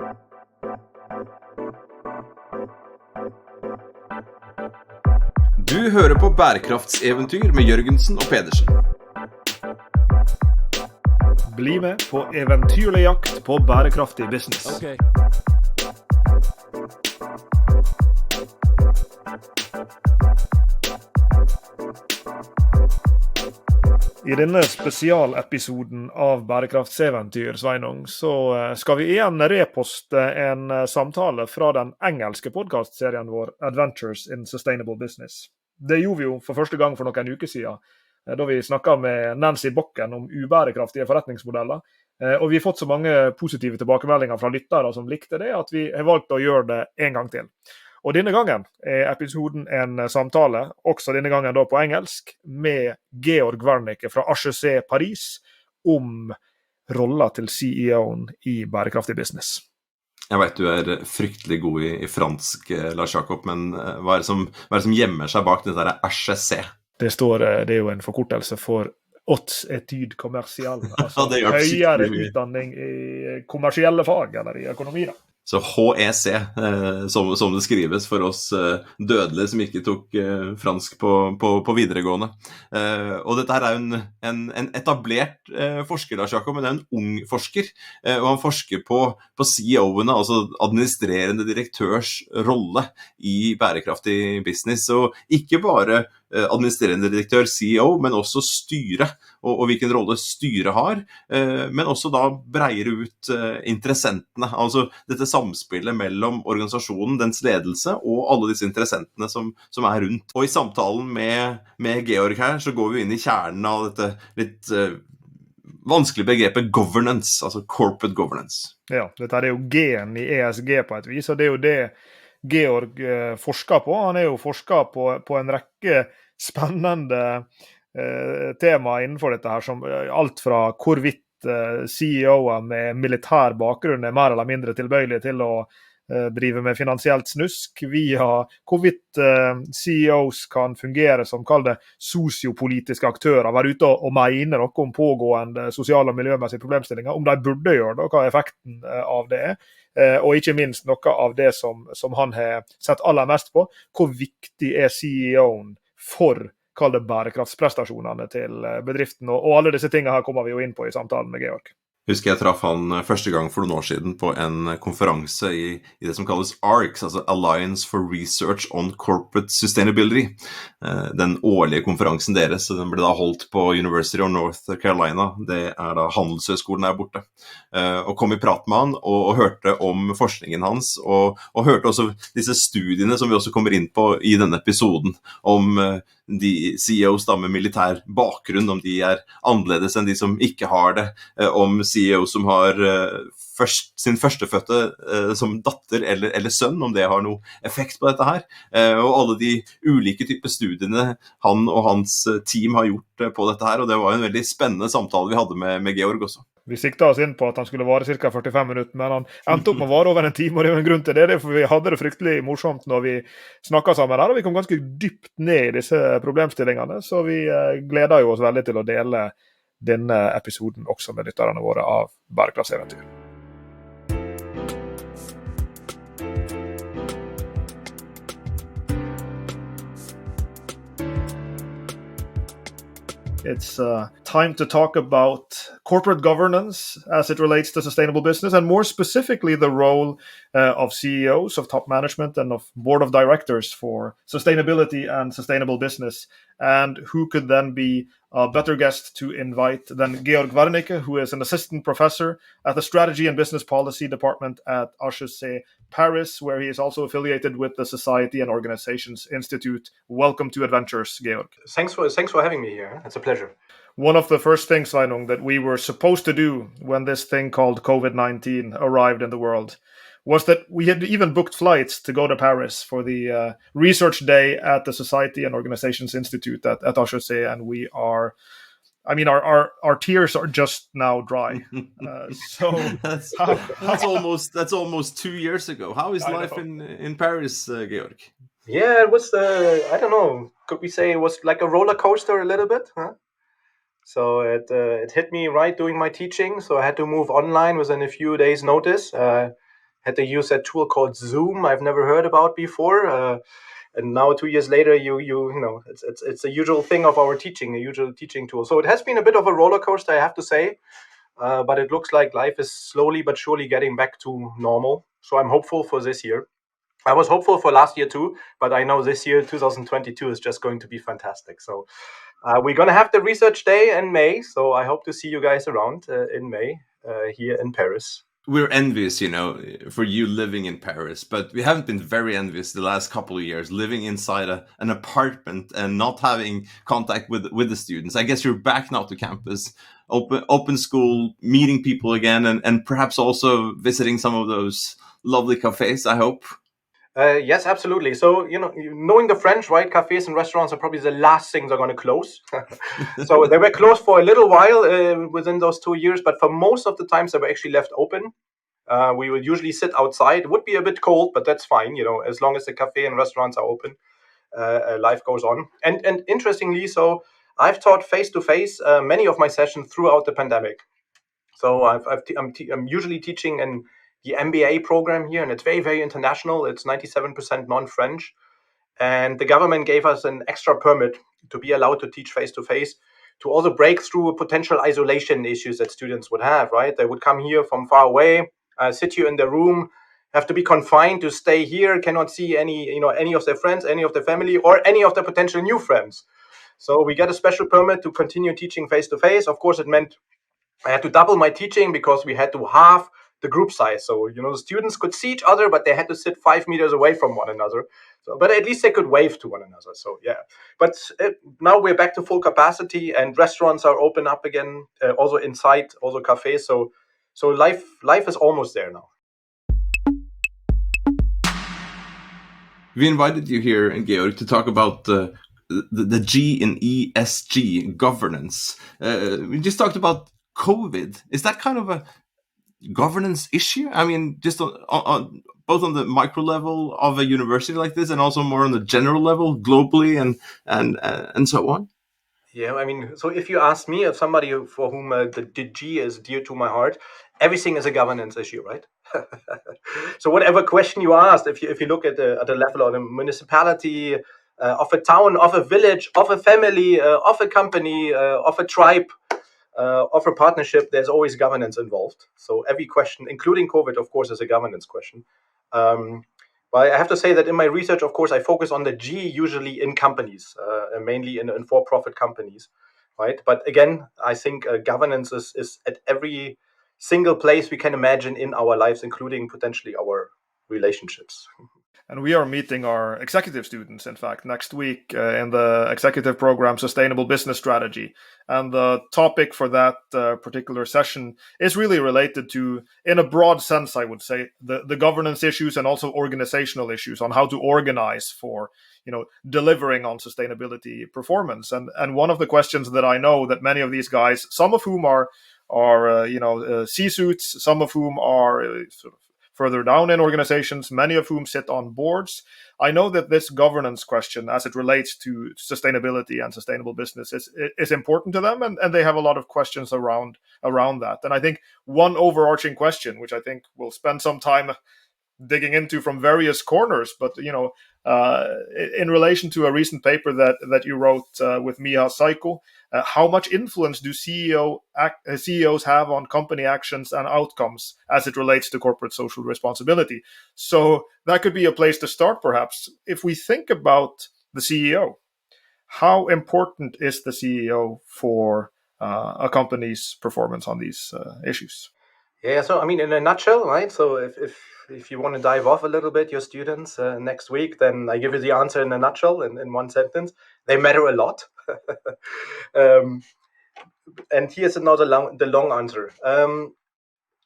Du hører på bærekraftseventyr med Jørgensen og Pedersen. Bli med på eventyrlig jakt på bærekraftig business. Okay. I denne spesialepisoden av Bærekraftseventyr, Sveinung, så skal vi igjen reposte en samtale fra den engelske podcastserien vår Adventures in Sustainable Business. Det gjorde vi jo for første gang for noen uker siden, da vi snakket med Nancy Bokken om ubærekraftige forretningsmodeller. Og vi har fått så mange positive tilbakemeldinger fra lyttere som likte det, at vi har valgt å gjøre det en gang til. Og denne gangen er episoden en samtale, også denne gangen da på engelsk, med Georg Wernicke fra HEC Paris om rolla til CEOen i bærekraftig business. Jeg vet du er fryktelig god i fransk, Lars Jakob, men hva er det som gjemmer seg bak det der HEC? Det er jo en forkortelse for Haute Étude Commerciale, altså ja, høyere utdanning i kommersielle fag eller i økonomi da. Så HEC, som det skrives for oss dødelige som ikke tok fransk på videregående. Og dette her er jo en etablert forsker, Lars Jakob, men det er en ung forsker. Og han forsker på CEO-ene, altså administrerende direktørs rolle i bærekraftig business. Og ikke bare administrerende direktør, CEO, men også styre, og hvilken rolle styret har, men også da breier ut interessentene, altså dette samspillet mellom organisasjonen, dens ledelse, og alle disse interessentene som er rundt. Og i samtalen med Georg her, så går vi inn i kjernen av dette litt vanskelige begrepet governance, altså corporate governance. Ja, dette er jo G-en i ESG på et vis, og det er jo det Georg forsker på. Han er jo forsker på en rekke spennende tema innenfor dette her, som alt fra hvorvidt CEO-er med militær bakgrunn er mer eller mindre tilbøyelige til å drive med finansielt snusk, via hvorvidt CEOs kan fungere som kall det sosiopolitiske aktører, være ute og mene noe om pågående sosiale og miljømessige problemstillinger, om de burde gjøre det, og hva effekten av det er. Og ikke minst noe av det som han har sett aller mest på, hvor viktig er CEOen for kall det bærekraftsprestasjonene til bedriften, og alle disse tingene her kommer vi jo inn på i samtalen med Georg. Husker jeg traff han første gang for noen år siden på en konferanse i det som kalles ARCS, altså Alliance for Research on Corporate Sustainability. Den årlige konferansen deres, den ble da holdt på University of North Carolina, det er da handelshøyskolen der borte. Og kom i prat med han og hørte om forskningen hans, og hørte også disse studiene som vi også kommer inn på i denne episoden, om de CEOs da med militær bakgrunn, om de er annerledes enn de som ikke har det, om CEO som har sin førstefødte som datter eller sønn, om det har noe effekt på dette her, og alle de ulike typer studiene han og hans team har gjort på dette her, og det var en veldig spennende samtale vi hadde med Georg også. Vi sikta oss inn på at han skulle vare ca. 45 minutter, men han endte opp med å vare over en time, og det er jo en grunn til det, for vi hadde det fryktelig morsomt når vi snakket sammen her, og vi kom ganske dypt ned i disse problemstillingene, så vi gleder jo oss veldig til å dele denne episoden også med lytterne våre av Bærekraftseventyr. It's time to talk about corporate governance as it relates to sustainable business, and more specifically the role of CEOs, of top management, and of board of directors for sustainability and sustainable business. And who could then be a better guest to invite than Georg Wernicke, who is an assistant professor at the Strategy and Business Policy Department at HEC Paris, where he is also affiliated with the Society and Organizations Institute. Welcome to Adventures, Georg. Thanks for having me here. It's a pleasure. One of the first things, Sveinung, that we were supposed to do when this thing called COVID-19 arrived in the world was that we had even booked flights to go to Paris for the research day at the Society and Organizations Institute at HEC, and we are, I mean, our tears are just now dry. So that's almost 2 years ago. How is life in Paris, Georg? Yeah, it was I don't know. Could we say it was like a roller coaster a little bit? Huh? So it hit me right doing my teaching, so I had to move online within a few days' notice. had to use that tool called Zoom I've never heard about before. And now 2 years later, you know, it's a usual thing of our teaching, a usual teaching tool. So it has been a bit of a roller coaster, I have to say. But it looks like life is slowly but surely getting back to normal. So I'm hopeful for this year. I was hopeful for last year too, but I know this year, 2022, is just going to be fantastic. So we're going to have the research day in May. So I hope to see you guys around in May here in Paris. We're envious, you know, for you living in Paris, but we haven't been very envious the last couple of years, living inside an apartment and not having contact with the students. I guess you're back now to campus, open school, meeting people again, and perhaps also visiting some of those lovely cafes, I hope. Yes, absolutely. So, you know, knowing the French, right, cafes and restaurants are probably the last things are going to close. So they were closed for a little while within those 2 years, but for most of the times they were actually left open. We would usually sit outside. It would be a bit cold, but that's fine. You know, as long as the cafe and restaurants are open, life goes on. And interestingly, so I've taught face to face many of my sessions throughout the pandemic. So I'm usually teaching in the MBA program here, and it's very, very international. It's 97% non-French. And the government gave us an extra permit to be allowed to teach face to face, to also break through potential isolation issues that students would have, right? They would come here from far away, sit here in their room, have to be confined to stay here, cannot see any of their friends, any of their family, or any of their potential new friends. So we get a special permit to continue teaching face to face. Of course, it meant I had to double my teaching because we had to halve the group size. So, you know, the students could see each other, but they had to sit 5 meters away from one another. So, but at least they could wave to one another. So, yeah. But now we're back to full capacity, and restaurants are open up again, also inside, also cafes. So life is almost there now. We invited you here, Georg, to talk about the G in ESG, governance. We just talked about COVID. Is that kind of a governance issue? I mean, just on both on the micro level of a university like this, and also more on the general level, globally, and so on. Yeah, I mean, so if you ask me, as somebody for whom the G is dear to my heart, everything is a governance issue, right? So whatever question you asked, if you look at the level of a municipality, of a town, of a village, of a family, of a company, of a tribe, of a partnership, there's always governance involved. So every question, including COVID, of course, is a governance question. But I have to say that in my research, of course, I focus on the G usually in companies, mainly in for-profit companies, right? But again, I think governance is at every single place we can imagine in our lives, including potentially our relationships. And we are meeting our executive students, in fact, next week in the executive program Sustainable Business Strategy. And the topic for that particular session is really related to, in a broad sense, I would say, the governance issues and also organizational issues on how to organize for, you know, delivering on sustainability performance. And one of the questions that I know that many of these guys, some of whom are C-suits, some of whom are sort of further down in organizations, many of whom sit on boards. I know that this governance question, as it relates to sustainability and sustainable business, is important to them, and they have a lot of questions around that. And I think one overarching question, which I think we'll spend some time digging into from various corners, but in relation to a recent paper that you wrote with Miha Saiko, how much influence do CEOs have on company actions and outcomes as it relates to corporate social responsibility? So that could be a place to start, perhaps. If we think about the CEO, how important is the CEO for a company's performance on these issues? Yeah, so I mean, in a nutshell, right? So if you want to dive off a little bit, your students next week, then I give you the answer in a nutshell, in one sentence. They matter a lot. And here's another the long answer.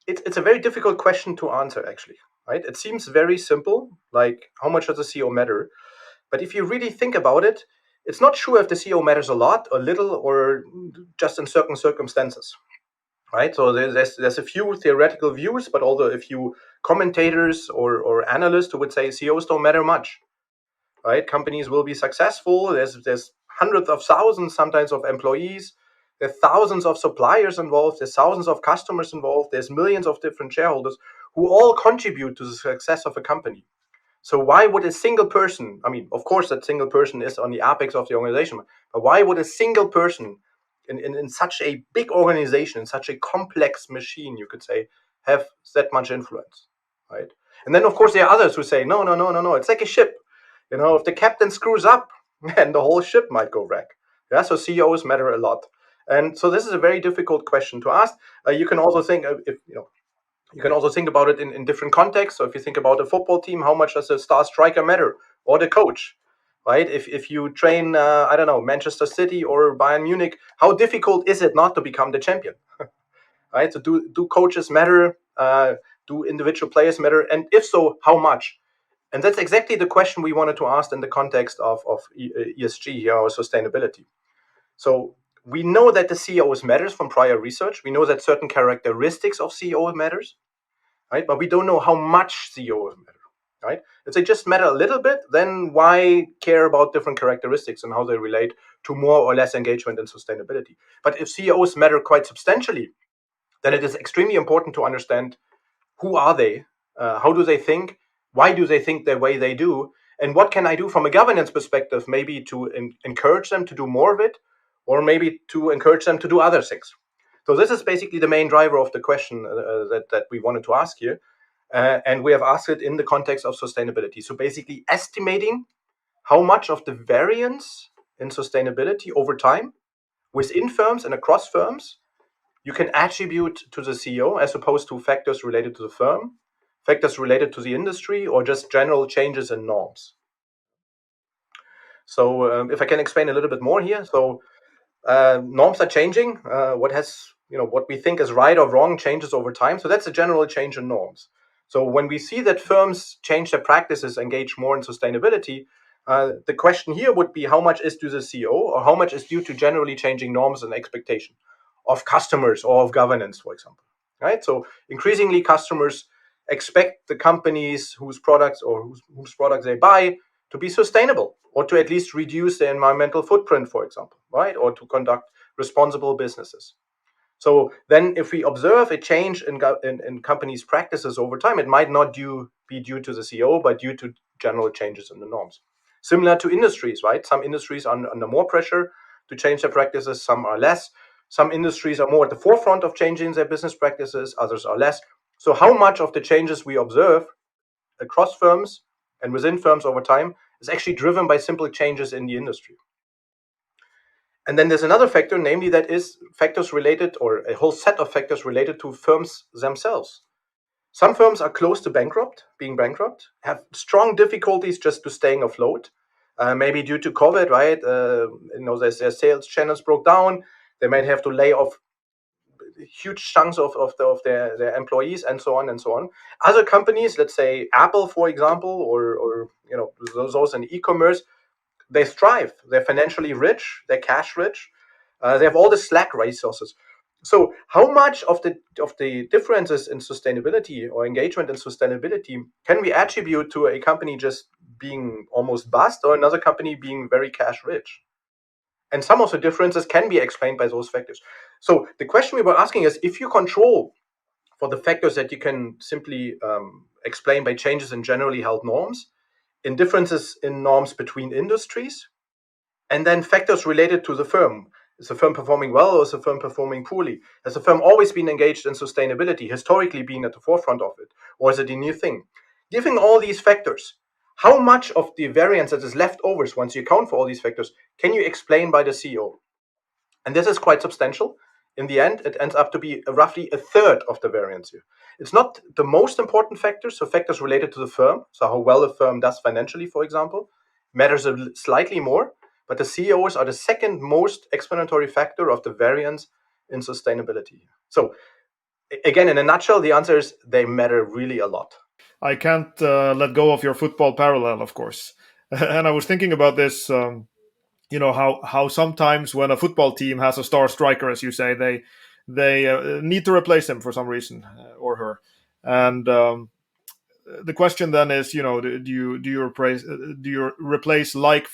It's a very difficult question to answer, actually, right? It seems very simple, like how much does the CEO matter? But if you really think about it, it's not sure if the CEO matters a lot, or little, or just in certain circumstances. Right, so there's a few theoretical views, but also a few commentators or analysts who would say CEOs don't matter much. Right, companies will be successful. There's hundreds of thousands, sometimes, of employees. There's thousands of suppliers involved. There's thousands of customers involved. There's millions of different shareholders. who all contribute to the success of a company. So why would a single person, I mean, of course that single person is on the apex of the organization, but why would a single person in such a big organization, in such a complex machine, you could say, have that much influence, right? And then of course there are others who say, no, it's like a ship. If the captain screws up, then the whole ship might go wreck. Yeah, so CEOs matter a lot. And so this is a very difficult question to ask. You can also think you can also think about it in different contexts. So if you think about a football team, how much does a star striker matter, or the coach, right? If you train, I don't know, Manchester City or Bayern Munich, how difficult is it not to become the champion, right? So do coaches matter? Do individual players matter? And if so, how much? And that's exactly the question we wanted to ask in the context of ESG here, or sustainability. So we know that the CEOs matters from prior research. We know that certain characteristics of CEO matters, right? But we don't know how much CEOs matter, right? If they just matter a little bit, then why care about different characteristics and how they relate to more or less engagement and sustainability? But if CEOs matter quite substantially, then it is extremely important to understand who are they, how do they think, why do they think the way they do, and what can I do from a governance perspective, maybe to encourage them to do more of it, or maybe to encourage them to do other things. So this is basically the main driver of the question that we wanted to ask here. And we have asked it in the context of sustainability. So basically estimating how much of the variance in sustainability over time within firms and across firms you can attribute to the CEO as opposed to factors related to the firm, factors related to the industry, or just general changes in norms. So if I can explain a little bit more here. So norms are changing. What we think is right or wrong changes over time. So that's a general change in norms. So when we see that firms change their practices, engage more in sustainability, the question here would be how much is due to the CEO, or how much is due to generally changing norms and expectation of customers or of governance, for example. Right. So increasingly, customers expect the companies whose products they buy to be sustainable, or to at least reduce their environmental footprint, for example, right? Or to conduct responsible businesses. So then if we observe a change in companies' practices over time, it might not be due to the CEO, but due to general changes in the norms. Similar to industries, right? Some industries are under more pressure to change their practices, some are less. Some industries are more at the forefront of changing their business practices, others are less. So how much of the changes we observe across firms and within firms over time is actually driven by simple changes in the industry? And then there's another factor, namely that is factors related, or a whole set of factors related to firms themselves. Some firms are close to being bankrupt, have strong difficulties just to staying afloat, maybe due to COVID, right? Their sales channels broke down. They might have to lay off huge chunks of their employees, and so on and so on. Other companies, let's say Apple, for example, or those in e-commerce, they thrive. They're financially rich. They're cash rich. They have all the slack resources. So, how much of the differences in sustainability or engagement in sustainability can we attribute to a company just being almost bust, or another company being very cash rich? And some of the differences can be explained by those factors. So, the question we were asking is, if you control for the factors that you can simply explain by changes in generally held norms, in differences in norms between industries, and then factors related to the firm. Is the firm performing well, or is the firm performing poorly? Has the firm always been engaged in sustainability, historically been at the forefront of it, or is it a new thing? Given all these factors, how much of the variance that is left over, once you account for all these factors, can you explain by the CEO? And this is quite substantial. In the end, it ends up to be roughly a third of the variance here. It's not the most important factors, so factors related to the firm, so how well the firm does financially, for example, matters slightly more, but the CEOs are the second most explanatory factor of the variance in sustainability. So again, in a nutshell, the answer is they matter really a lot. I can't let go of your football parallel, of course. And I was thinking about this, how sometimes when a football team has a star striker, as you say, they need to replace him for some reason, or her. And the question then is, do you replace like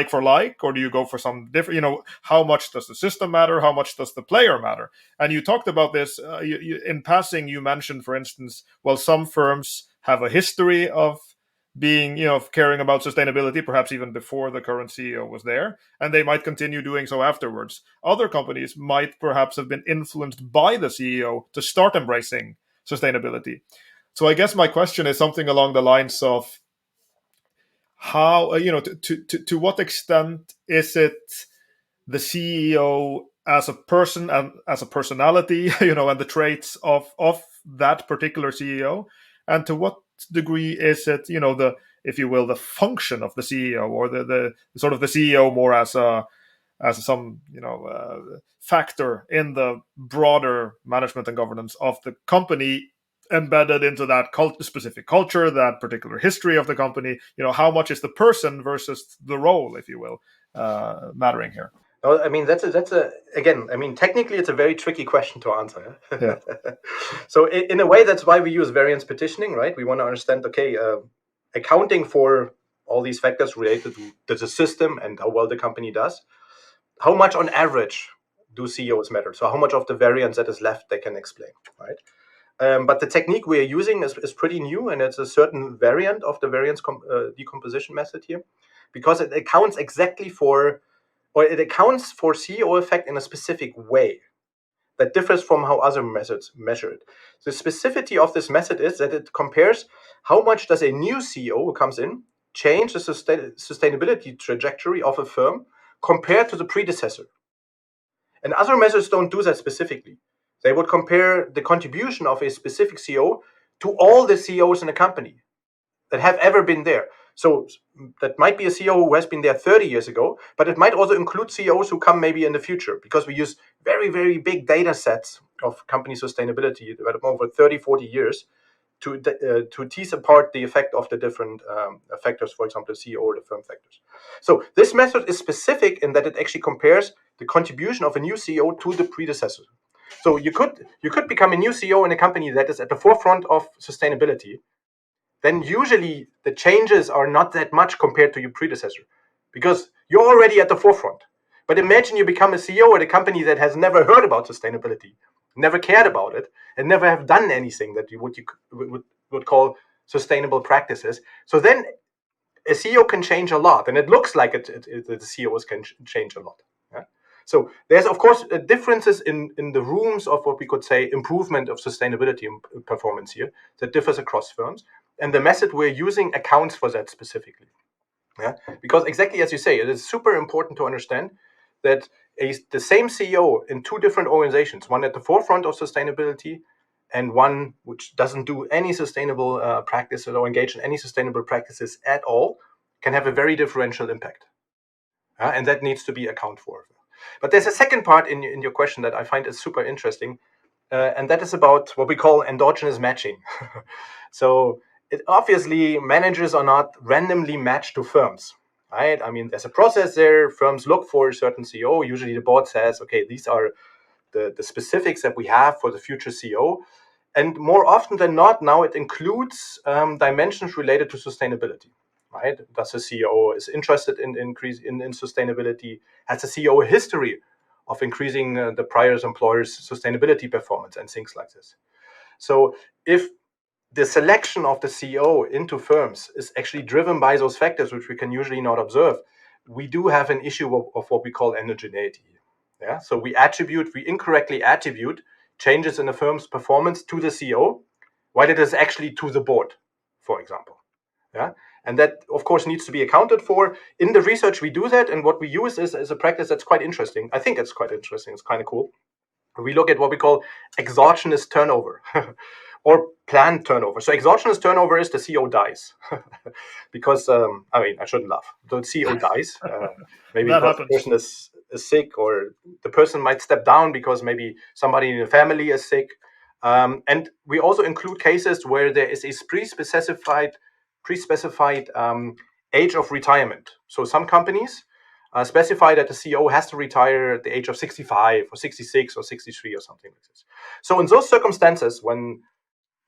for like, or do you go for some different? How much does the system matter? How much does the player matter? And you talked about this in passing. You mentioned, for instance, well, some firms have a history of being, caring about sustainability, perhaps even before the current CEO was there, and they might continue doing so afterwards. Other companies might perhaps have been influenced by the CEO to start embracing sustainability. So I guess my question is something along the lines of how, to what extent is it the CEO as a person and as a personality, and the traits of that particular CEO, and to what degree is it, the, if you will, the function of the CEO, or the sort of the CEO more as some factor in the broader management and governance of the company, embedded into that specific culture, that particular history of the company. How much is the person versus the role, if you will, mattering here? Well, I mean, again, technically it's a very tricky question to answer. Yeah. So in a way, that's why we use variance petitioning, right? We want to understand, accounting for all these factors related to the system and how well the company does, how much on average do CEOs matter? So how much of the variance that is left they can explain, right? But the technique we are using is pretty new, and it's a certain variant of the variance decomposition method here, because it accounts for CEO effect in a specific way that differs from how other methods measure it. The specificity of this method is that it compares how much does a new CEO who comes in change the sustainability trajectory of a firm compared to the predecessor. And other methods don't do that specifically. They would compare the contribution of a specific CEO to all the CEOs in a company that have ever been there. So that might be a CEO who has been there 30 years ago, but it might also include CEOs who come maybe in the future, because we use very, very big data sets of company sustainability developed over 30, 40 years to tease apart the effect of the different factors, for example, the CEO or the firm factors. So this method is specific in that it actually compares the contribution of a new CEO to the predecessor. So you could become a new CEO in a company that is at the forefront of sustainability. Then usually the changes are not that much compared to your predecessor, because you're already at the forefront. But imagine you become a CEO at a company that has never heard about sustainability, never cared about it, and never have done anything that you would call sustainable practices. So then a CEO can change a lot, and it looks like the CEOs can change a lot. Yeah? So there's, of course, differences in the rooms of what we could say improvement of sustainability performance here that differs across firms. And the method we're using accounts for that specifically. Yeah? Because exactly as you say, it is super important to understand that the same CEO in two different organizations, one at the forefront of sustainability and one which doesn't do any sustainable practices or engage in any sustainable practices at all, can have a very differential impact. And that needs to be accounted for. But there's a second part in your question that I find is super interesting, and that is about what we call endogenous matching. So obviously, managers are not randomly matched to firms, right? I mean, there's a process there. Firms look for a certain CEO. Usually the board says, okay, these are the specifics that we have for the future CEO. And more often than not, now it includes dimensions related to sustainability, right? Does the CEO is interested in sustainability? Has the CEO a history of increasing the prior employer's sustainability performance and things like this? So if the selection of the CEO into firms is actually driven by those factors, which we can usually not observe, we do have an issue of what we call endogeneity. Yeah, so we incorrectly attribute changes in the firm's performance to the CEO, while it is actually to the board, for example. Yeah, and that of course needs to be accounted for. In the research we do that, and what we use is a practice that's quite interesting. I think it's quite interesting. It's kind of cool. We look at what we call exogenous turnover. Or planned turnover. So exogenous turnover is the CEO dies. Because, I shouldn't laugh. The CEO dies. Maybe because the person is sick, or the person might step down because maybe somebody in the family is sick. And we also include cases where there is a pre-specified age of retirement. So some companies specify that the CEO has to retire at the age of 65 or 66 or 63 or something like this. So in those circumstances, when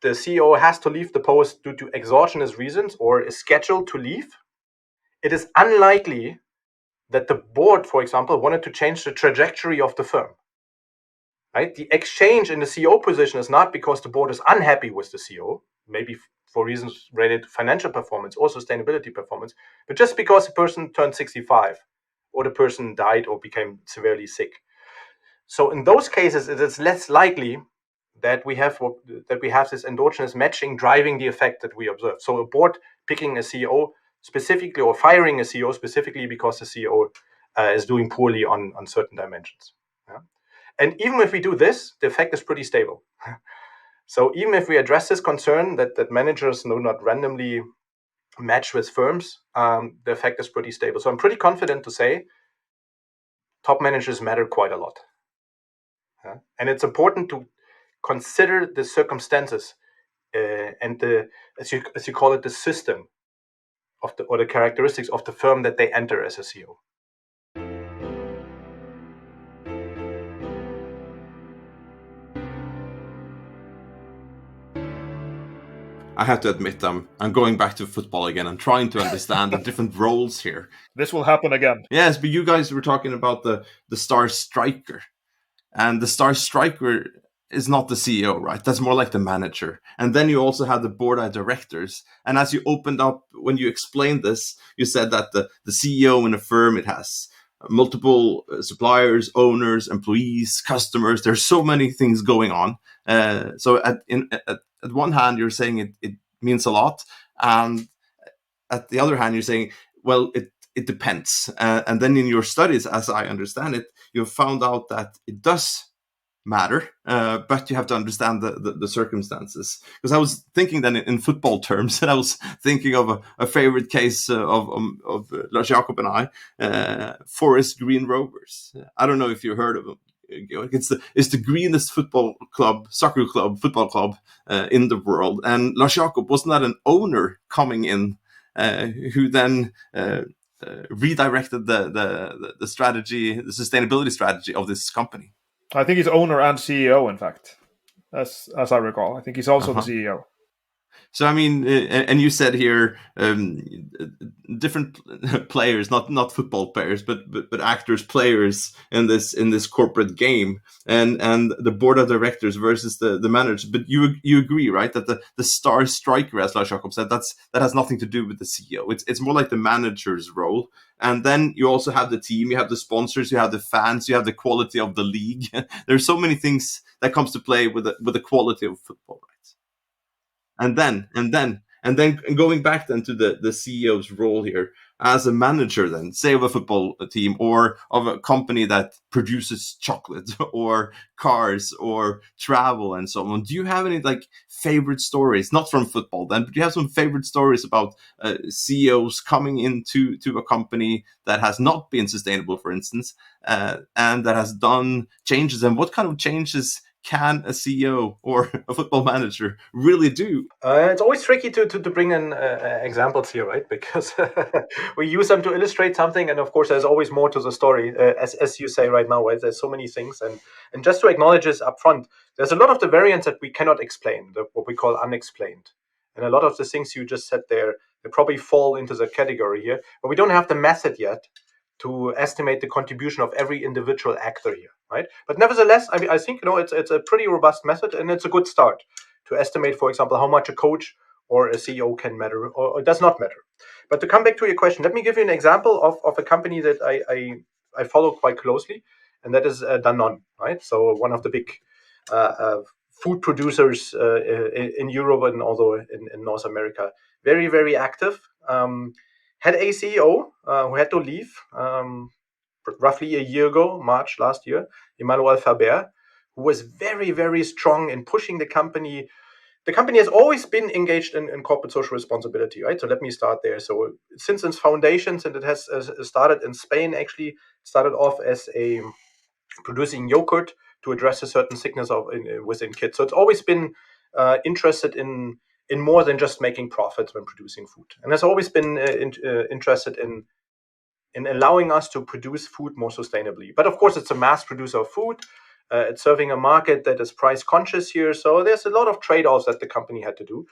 the CEO has to leave the post due to exogenous reasons or is scheduled to leave, it is unlikely that the board, for example, wanted to change the trajectory of the firm. Right? The exchange in the CEO position is not because the board is unhappy with the CEO, maybe for reasons related to financial performance or sustainability performance, but just because the person turned 65 or the person died or became severely sick. So in those cases, it is less likely that we have this endogenous matching driving the effect that we observe. So a board picking a CEO specifically or firing a CEO specifically because the CEO is doing poorly on certain dimensions. Yeah? And even if we do this, the effect is pretty stable. So even if we address this concern that managers do not randomly match with firms, the effect is pretty stable. So I'm pretty confident to say top managers matter quite a lot. And it's important to consider the circumstances and the, as you call it, the system of or the characteristics of the firm that they enter as a CEO. I have to admit, I'm going back to football again. I'm trying to understand the different roles here. This will happen again. Yes, but you guys were talking about the star striker. And the star striker is not the CEO, right? That's more like the manager. And then you also have the board of directors. And as you opened up, when you explained this, you said that the CEO in a firm, it has multiple suppliers, owners, employees, customers. There's so many things going on. So at one hand, you're saying it means a lot. And at the other hand, you're saying, well, it depends. And then in your studies, as I understand it, you've found out that it does matter, but you have to understand the circumstances. Because I was thinking then in football terms, and I was thinking of a favorite case of Lars Jakob and I, Forest Green Rovers. I don't know if you heard of them. It's the greenest football club in the world. And Lars Jakob, wasn't that an owner coming in who then redirected the strategy, the sustainability strategy of this company? I think he's owner and CEO, in fact, as I recall. I think he's also the CEO. So I mean, and you said here different players, not football players, but actors, players in this corporate game, and the board of directors versus the manager. But you agree, right, that the star striker, as Lars Jakob said, that has nothing to do with the CEO. It's more like the manager's role. And then you also have the team, you have the sponsors, you have the fans, you have the quality of the league. There's so many things that comes to play with the quality of football, right? And then going back then to the CEO's role here as a manager, then say of a football team or of a company that produces chocolate or cars or travel and so on. Do you have any like favorite stories, not from football then, but do you have some favorite stories about CEOs coming into a company that has not been sustainable, for instance, and that has done changes? And what kind of changes can a CEO or a football manager really do? It's always tricky to bring in examples here, right? Because we use them to illustrate something, and of course, there's always more to the story, as you say right now, right? There's so many things, and just to acknowledge this up front, there's a lot of the variants that we cannot explain, what we call unexplained, and a lot of the things you just said there, they probably fall into the category here, but we don't have the method yet to estimate the contribution of every individual actor here, right? But nevertheless, I think it's a pretty robust method, and it's a good start to estimate, for example, how much a coach or a CEO can matter or does not matter. But to come back to your question, let me give you an example of a company that I follow quite closely, and that is Danone, right? So one of the big food producers in Europe and also in North America. Very, very active. Had a CEO who had to leave roughly a year ago, March last year, Emmanuel Faber, who was very, very strong in pushing the company. The company has always been engaged in corporate social responsibility, right? So let me start there. So since its foundations, and it has started in Spain, actually started off as a producing yogurt to address a certain sickness within kids. So it's always been interested in more than just making profits when producing food, and has always been interested in allowing us to produce food more sustainably. But of course, it's a mass producer of food. It's serving a market that is price conscious here. So there's a lot of trade-offs that the company had to do.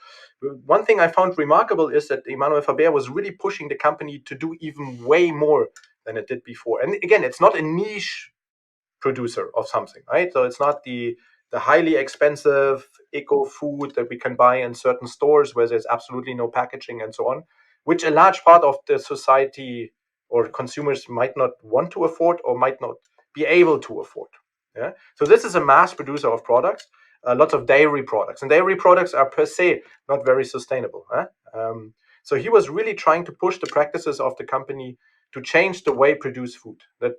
One thing I found remarkable is that Emmanuel Faber was really pushing the company to do even way more than it did before. And again, it's not a niche producer of something, right? So it's not the highly expensive eco food that we can buy in certain stores where there's absolutely no packaging and so on, which a large part of the society or consumers might not want to afford or might not be able to afford. Yeah. So this is a mass producer of products, lots of dairy products, and dairy products are per se not very sustainable. So he was really trying to push the practices of the company to change the way produce food. That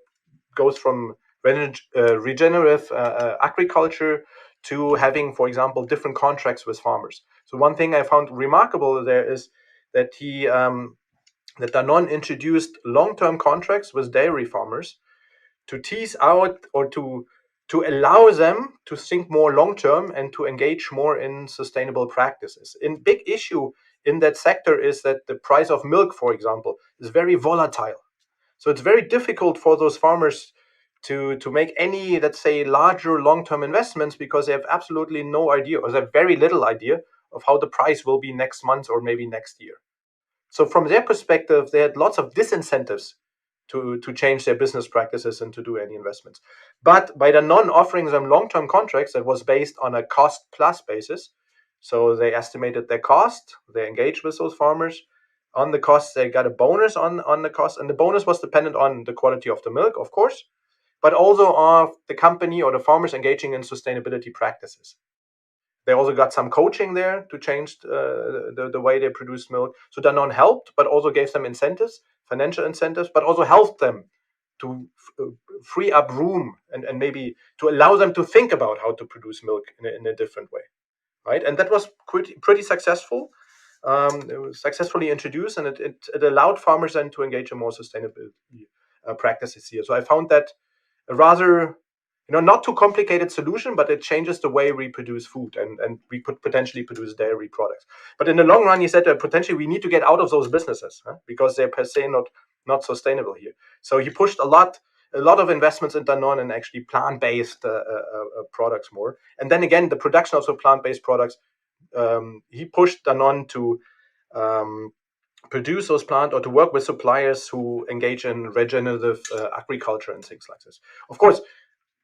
goes from regenerative agriculture to having, for example, different contracts with farmers. So one thing I found remarkable there is that that Danone introduced long-term contracts with dairy farmers to tease out or to allow them to think more long-term and to engage more in sustainable practices. A big issue in that sector is that the price of milk, for example, is very volatile. So it's very difficult for those farmers to make any, let's say, larger long-term investments because they have absolutely no idea, or they have very little idea of how the price will be next month or maybe next year. So from their perspective, they had lots of disincentives to change their business practices and to do any investments. But by Danone offering them long-term contracts that was based on a cost-plus basis, so they estimated their cost, they engaged with those farmers. On the costs, they got a bonus on the cost, and the bonus was dependent on the quality of the milk, of course, but also of the company or the farmers engaging in sustainability practices. They also got some coaching there to change the way they produce milk. So Danone helped, but also gave them incentives, financial incentives, but also helped them to free up room and maybe to allow them to think about how to produce milk in a different way, right? And that was pretty successful. It was successfully introduced, and it allowed farmers then to engage in more sustainability practices here. So I found that a rather not too complicated solution, but it changes the way we produce food, and we could potentially produce dairy products. But in the long run, he said that potentially we need to get out of those businesses because they're per se not sustainable here. So he pushed a lot of investments in Danone and actually plant-based products more. And then again, the production of the plant-based products, he pushed Danone to produce those plants or to work with suppliers who engage in regenerative agriculture and things like this. Of course,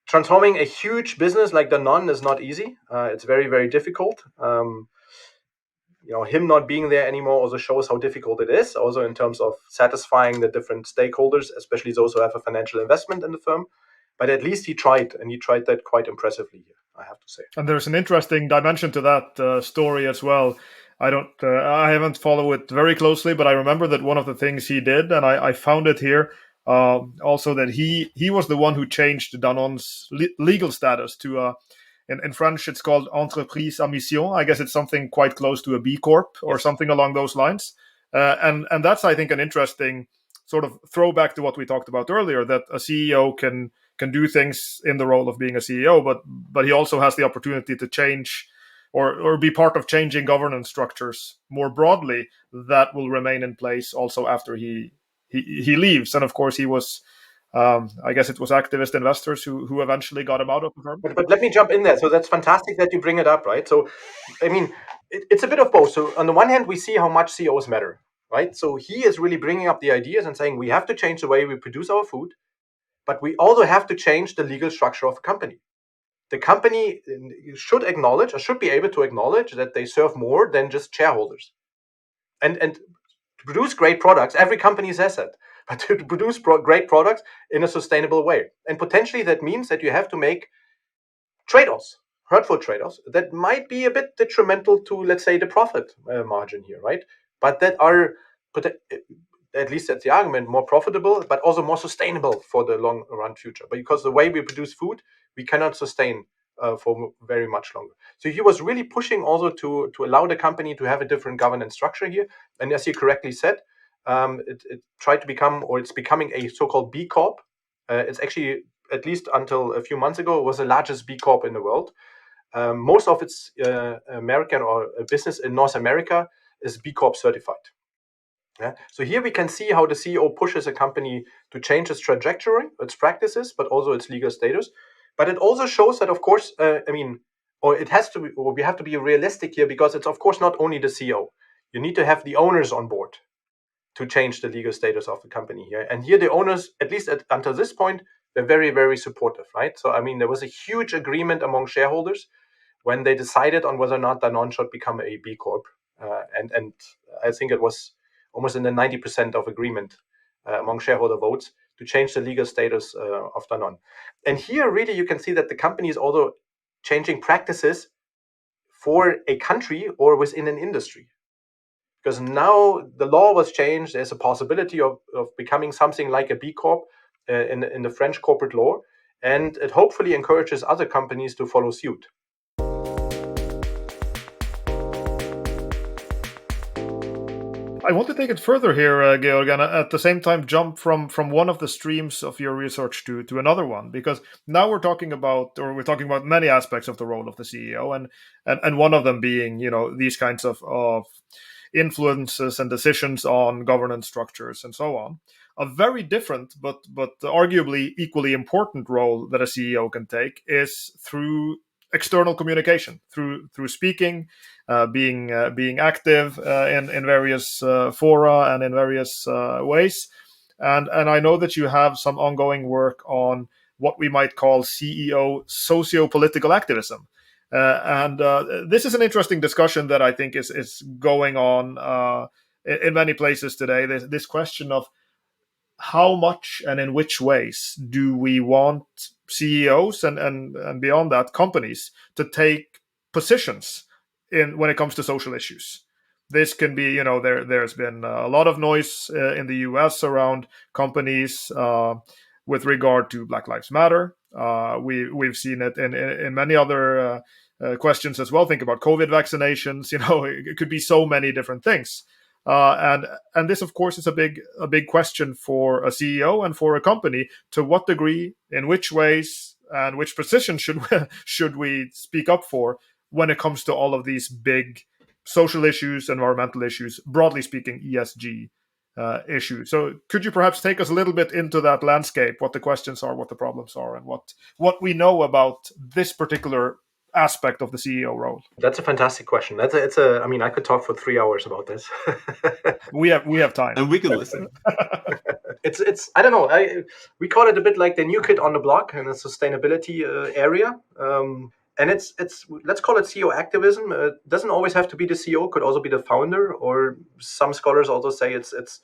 transforming a huge business like Danone is not easy. It's very, very difficult. Him not being there anymore also shows how difficult it is, also in terms of satisfying the different stakeholders, especially those who have a financial investment in the firm. But at least he tried, and he tried that quite impressively here, I have to say. And there's an interesting dimension to that story as well. I haven't followed it very closely, but I remember that one of the things he did, and I found it here, also that he was the one who changed Danone's legal status to in French it's called entreprise à mission. I guess it's something quite close to a B Corp or something along those lines. And that's, I think, an interesting sort of throwback to what we talked about earlier, that a CEO can do things in the role of being a CEO, but he also has the opportunity to change or be part of changing governance structures more broadly that will remain in place also after he leaves. And of course, he was, I guess it was activist investors who eventually got him out of the firm. But let me jump in there. So that's fantastic that you bring it up, right? So, I mean, it's a bit of both. So on the one hand, we see how much CEOs matter, right? So he is really bringing up the ideas and saying we have to change the way we produce our food, but we also have to change the legal structure of a company. The company should acknowledge or should be able to acknowledge that they serve more than just shareholders. And to produce great products, every company says that, but to produce great products in a sustainable way. And potentially that means that you have to make trade-offs, hurtful trade-offs that might be a bit detrimental to, let's say, the profit margin here, right? But that are, at least that's the argument, more profitable, but also more sustainable for the long run future. But because the way we produce food, we cannot sustain for very much longer. So he was really pushing also to allow the company to have a different governance structure here. And as you correctly said, it tried to become, or it's becoming, a so-called B Corp. It's actually, at least until a few months ago, it was the largest B Corp in the world. Most of its American or business in North America is B Corp certified. Yeah. So here we can see how the CEO pushes a company to change its trajectory, its practices, but also its legal status. But it also shows that, of course, or it has to be, or we have to be realistic here, because it's of course not only the CEO. You need to have the owners on board to change the legal status of the company here. And here the owners, at least until this point, they're very, very supportive, right? So, there was a huge agreement among shareholders when they decided on whether or not Danone should become a B Corp. And I think it was almost in the 90% of agreement among shareholder votes to change the legal status of Danone. And here, really, you can see that the company is also changing practices for a country or within an industry. Because now the law was changed, there's a possibility of becoming something like a B Corp in the French corporate law, and it hopefully encourages other companies to follow suit. I want to take it further here, Georg, and at the same time jump from one of the streams of your research to another one, because now we're talking about many aspects of the role of the CEO, and one of them being, these kinds of influences and decisions on governance structures and so on. A very different but arguably equally important role that a CEO can take is through external communication, through speaking, being active in various fora and in various ways. And I know that you have some ongoing work on what we might call CEO socio-political activism. And this is an interesting discussion that I think is going on in many places today. This question of how much and in which ways do we want CEOs and beyond that companies to take positions when it comes to social issues. This can be, there's been a lot of noise in the US around companies with regard to Black Lives Matter. We've seen it in many other questions as well. Think about COVID vaccinations. It could be so many different things. And this, of course, is a big question for a CEO and for a company. To what degree, in which ways, and which position should we speak up for when it comes to all of these big social issues, environmental issues, broadly speaking, ESG issues? So, could you perhaps take us a little bit into that landscape? What the questions are, what the problems are, and what we know about this particular aspect of the CEO role? That's a fantastic question. I could talk for 3 hours about this. we have time, and we can listen. It's I don't know. We call it a bit like the new kid on the block in the sustainability area. And it's let's call it CEO activism. It doesn't always have to be the CEO. Could also be the founder, or some scholars also say it's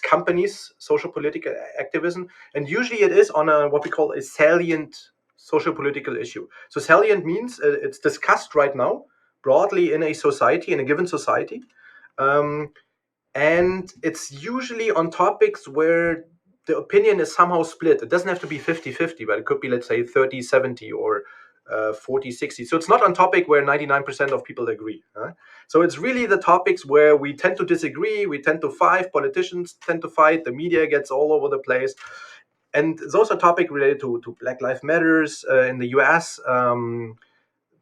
companies' social political activism. And usually it is on what we call a salient social political issue. So salient means it's discussed right now broadly in a society, in a given society. And it's usually on topics where the opinion is somehow split. It doesn't have to be 50-50, but it could be, let's say, 30-70 or 40-60. So it's not on topic where 99% of people agree. So it's really the topics where we tend to disagree, we tend to fight, politicians tend to fight, the media gets all over the place. And those are topics related to Black Lives Matters in the US,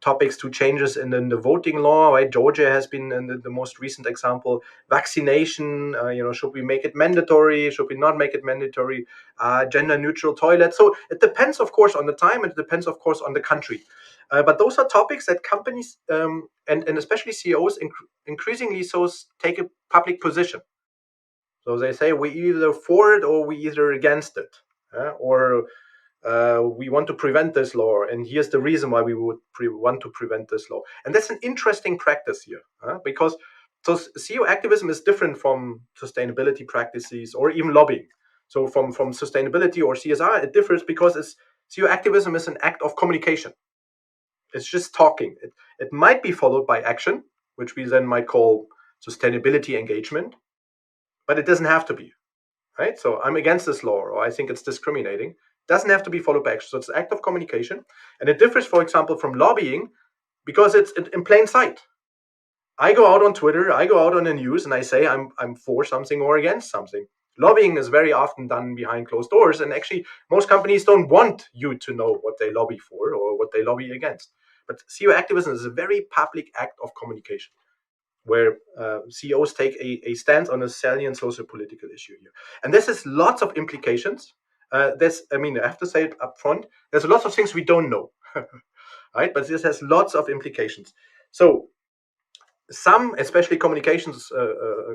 topics to changes in the voting law, right? Georgia has been the most recent example. Vaccination, should we make it mandatory? Should we not make it mandatory? Gender neutral toilets. So it depends, of course, on the time, and it depends, of course, on the country. But those are topics that companies and especially CEOs increasingly so take a public position. So they say we either for it or we either against it, or we want to prevent this law, and here's the reason why we would want to prevent this law. And that's an interesting practice here, because so CEO activism is different from sustainability practices or even lobbying. So from sustainability or CSR, it differs because CEO activism is an act of communication. It's just talking. It might be followed by action, which we then might call sustainability engagement, but it doesn't have to be, right? So I'm against this law, or I think it's discriminating. Doesn't have to be followed by action. So it's an act of communication. And it differs, for example, from lobbying because it's in plain sight. I go out on Twitter, I go out on the news, and I say I'm for something or against something. Lobbying is very often done behind closed doors. And actually, most companies don't want you to know what they lobby for or what they lobby against. But CEO activism is a very public act of communication, where CEOs take a stance on a salient social political issue here. And this has lots of implications. I have to say it up front, there's lots of things we don't know, right? But this has lots of implications. So some, especially communications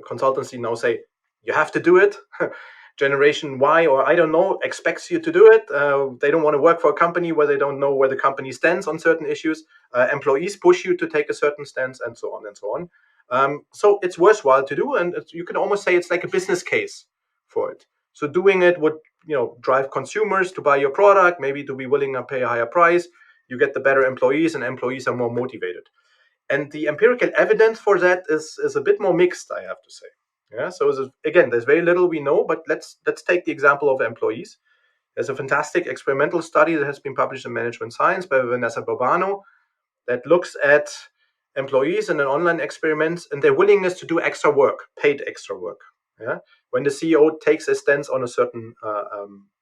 consultancy, now say you have to do it. Generation Y, or I don't know, expects you to do it. They don't want to work for a company where they don't know where the company stands on certain issues. Employees push you to take a certain stance, and so on and so on. So it's worthwhile to do, and you can almost say it's like a business case for it. So doing it would, drive consumers to buy your product, maybe to be willing to pay a higher price. You get the better employees, and employees are more motivated. And the empirical evidence for that is a bit more mixed, I have to say. Yeah. So again, there's very little we know, but let's take the example of employees. There's a fantastic experimental study that has been published in Management Science by Vanessa Bobano that looks at employees in an online experiment and their willingness to do extra work, paid extra work. Yeah. When the CEO takes a stance on a certain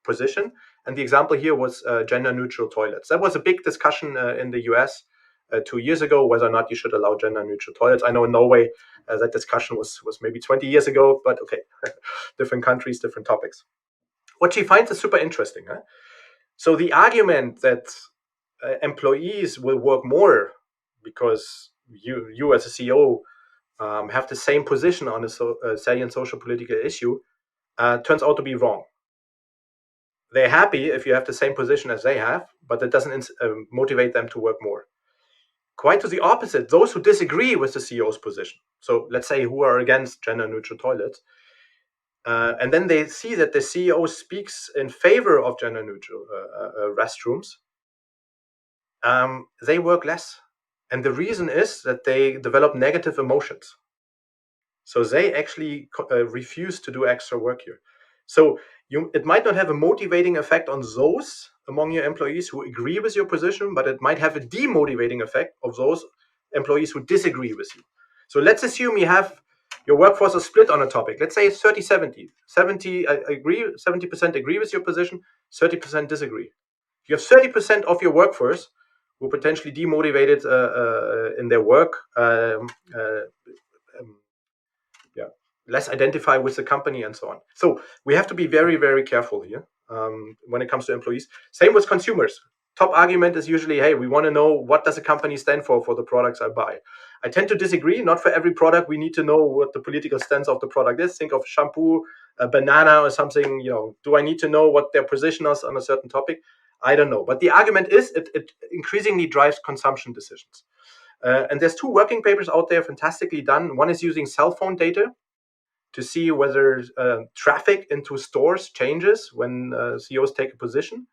position, and the example here was gender-neutral toilets. That was a big discussion in the US 2 years ago, whether or not you should allow gender-neutral toilets. I know in Norway that discussion was maybe 20 years ago, but okay, different countries, different topics. What she finds is super interesting. Huh? So the argument that employees will work more because you as a CEO have the same position on a salient social political issue turns out to be wrong. They're happy if you have the same position as they have, but that doesn't motivate them to work more. Quite to the opposite, those who disagree with the CEO's position, so let's say who are against gender-neutral toilets, and then they see that the CEO speaks in favor of gender-neutral restrooms, they work less. And the reason is that they develop negative emotions. So they actually refuse to do extra work here. So it might not have a motivating effect on those among your employees who agree with your position, but it might have a demotivating effect of those employees who disagree with you. So let's assume you have your workforce is split on a topic. Let's say 30-70. 70% agree with your position, 30% disagree. You have 30% of your workforce who are potentially demotivated in their work, less identify with the company and so on. So we have to be very, very careful here when it comes to employees. Same with consumers. Top argument is usually, hey, we want to know what does a company stand for the products I buy. I tend to disagree. Not for every product we need to know what the political stance of the product is. Think of shampoo, a banana or something. Do I need to know what their position is on a certain topic? I don't know. But the argument is it increasingly drives consumption decisions. And there's 2 working papers out there fantastically done. One is using cell phone data to see whether traffic into stores changes when CEOs take a position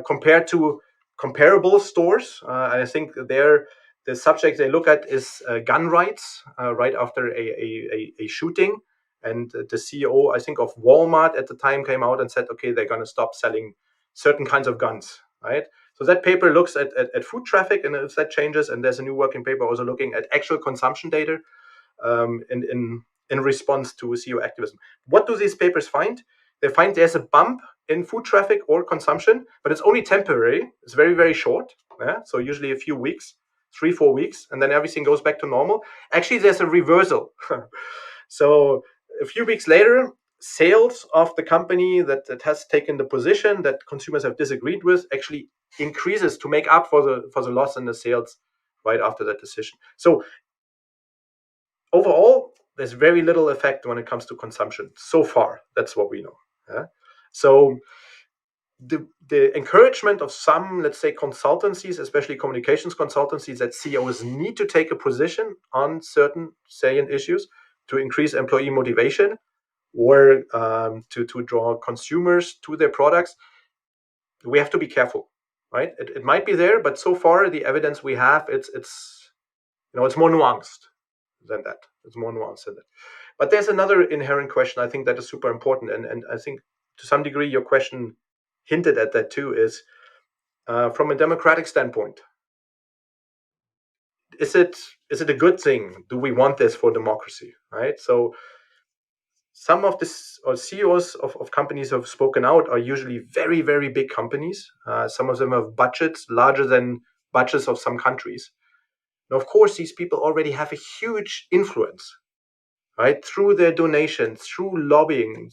compared to comparable stores. I think the subject they look at is gun rights right after a shooting. And the CEO, I think, of Walmart at the time came out and said, okay, they're going to stop selling certain kinds of guns, right? So that paper looks at food traffic and if that changes. And there's a new working paper also looking at actual consumption data in response to CEO activism. What do these papers find? They find there's a bump in food traffic or consumption, but it's only temporary. It's very, very short. Yeah? So usually a few weeks, 3-4 weeks, and then everything goes back to normal. Actually, there's a reversal. So a few weeks later, sales of the company that has taken the position that consumers have disagreed with actually increases to make up for the loss in the sales right after that decision. So overall, there's very little effect when it comes to consumption so far. That's what we know. Yeah? So the encouragement of some, let's say, consultancies, especially communications consultancies, that CEOs need to take a position on certain salient issues to increase employee motivation or to draw consumers to their products. We have to be careful, right? It might be there, but so far the evidence we have, it's more nuanced than that. It's more nuanced than that. But there's another inherent question I think that is super important, and I think to some degree your question hinted at that too, is from a democratic standpoint, is it a good thing? Do we want this for democracy, right? So some of this, or CEOs of companies who have spoken out are usually very, very big companies. Some of them have budgets larger than budgets of some countries. Now, of course, these people already have a huge influence, right? Through their donations, through lobbying,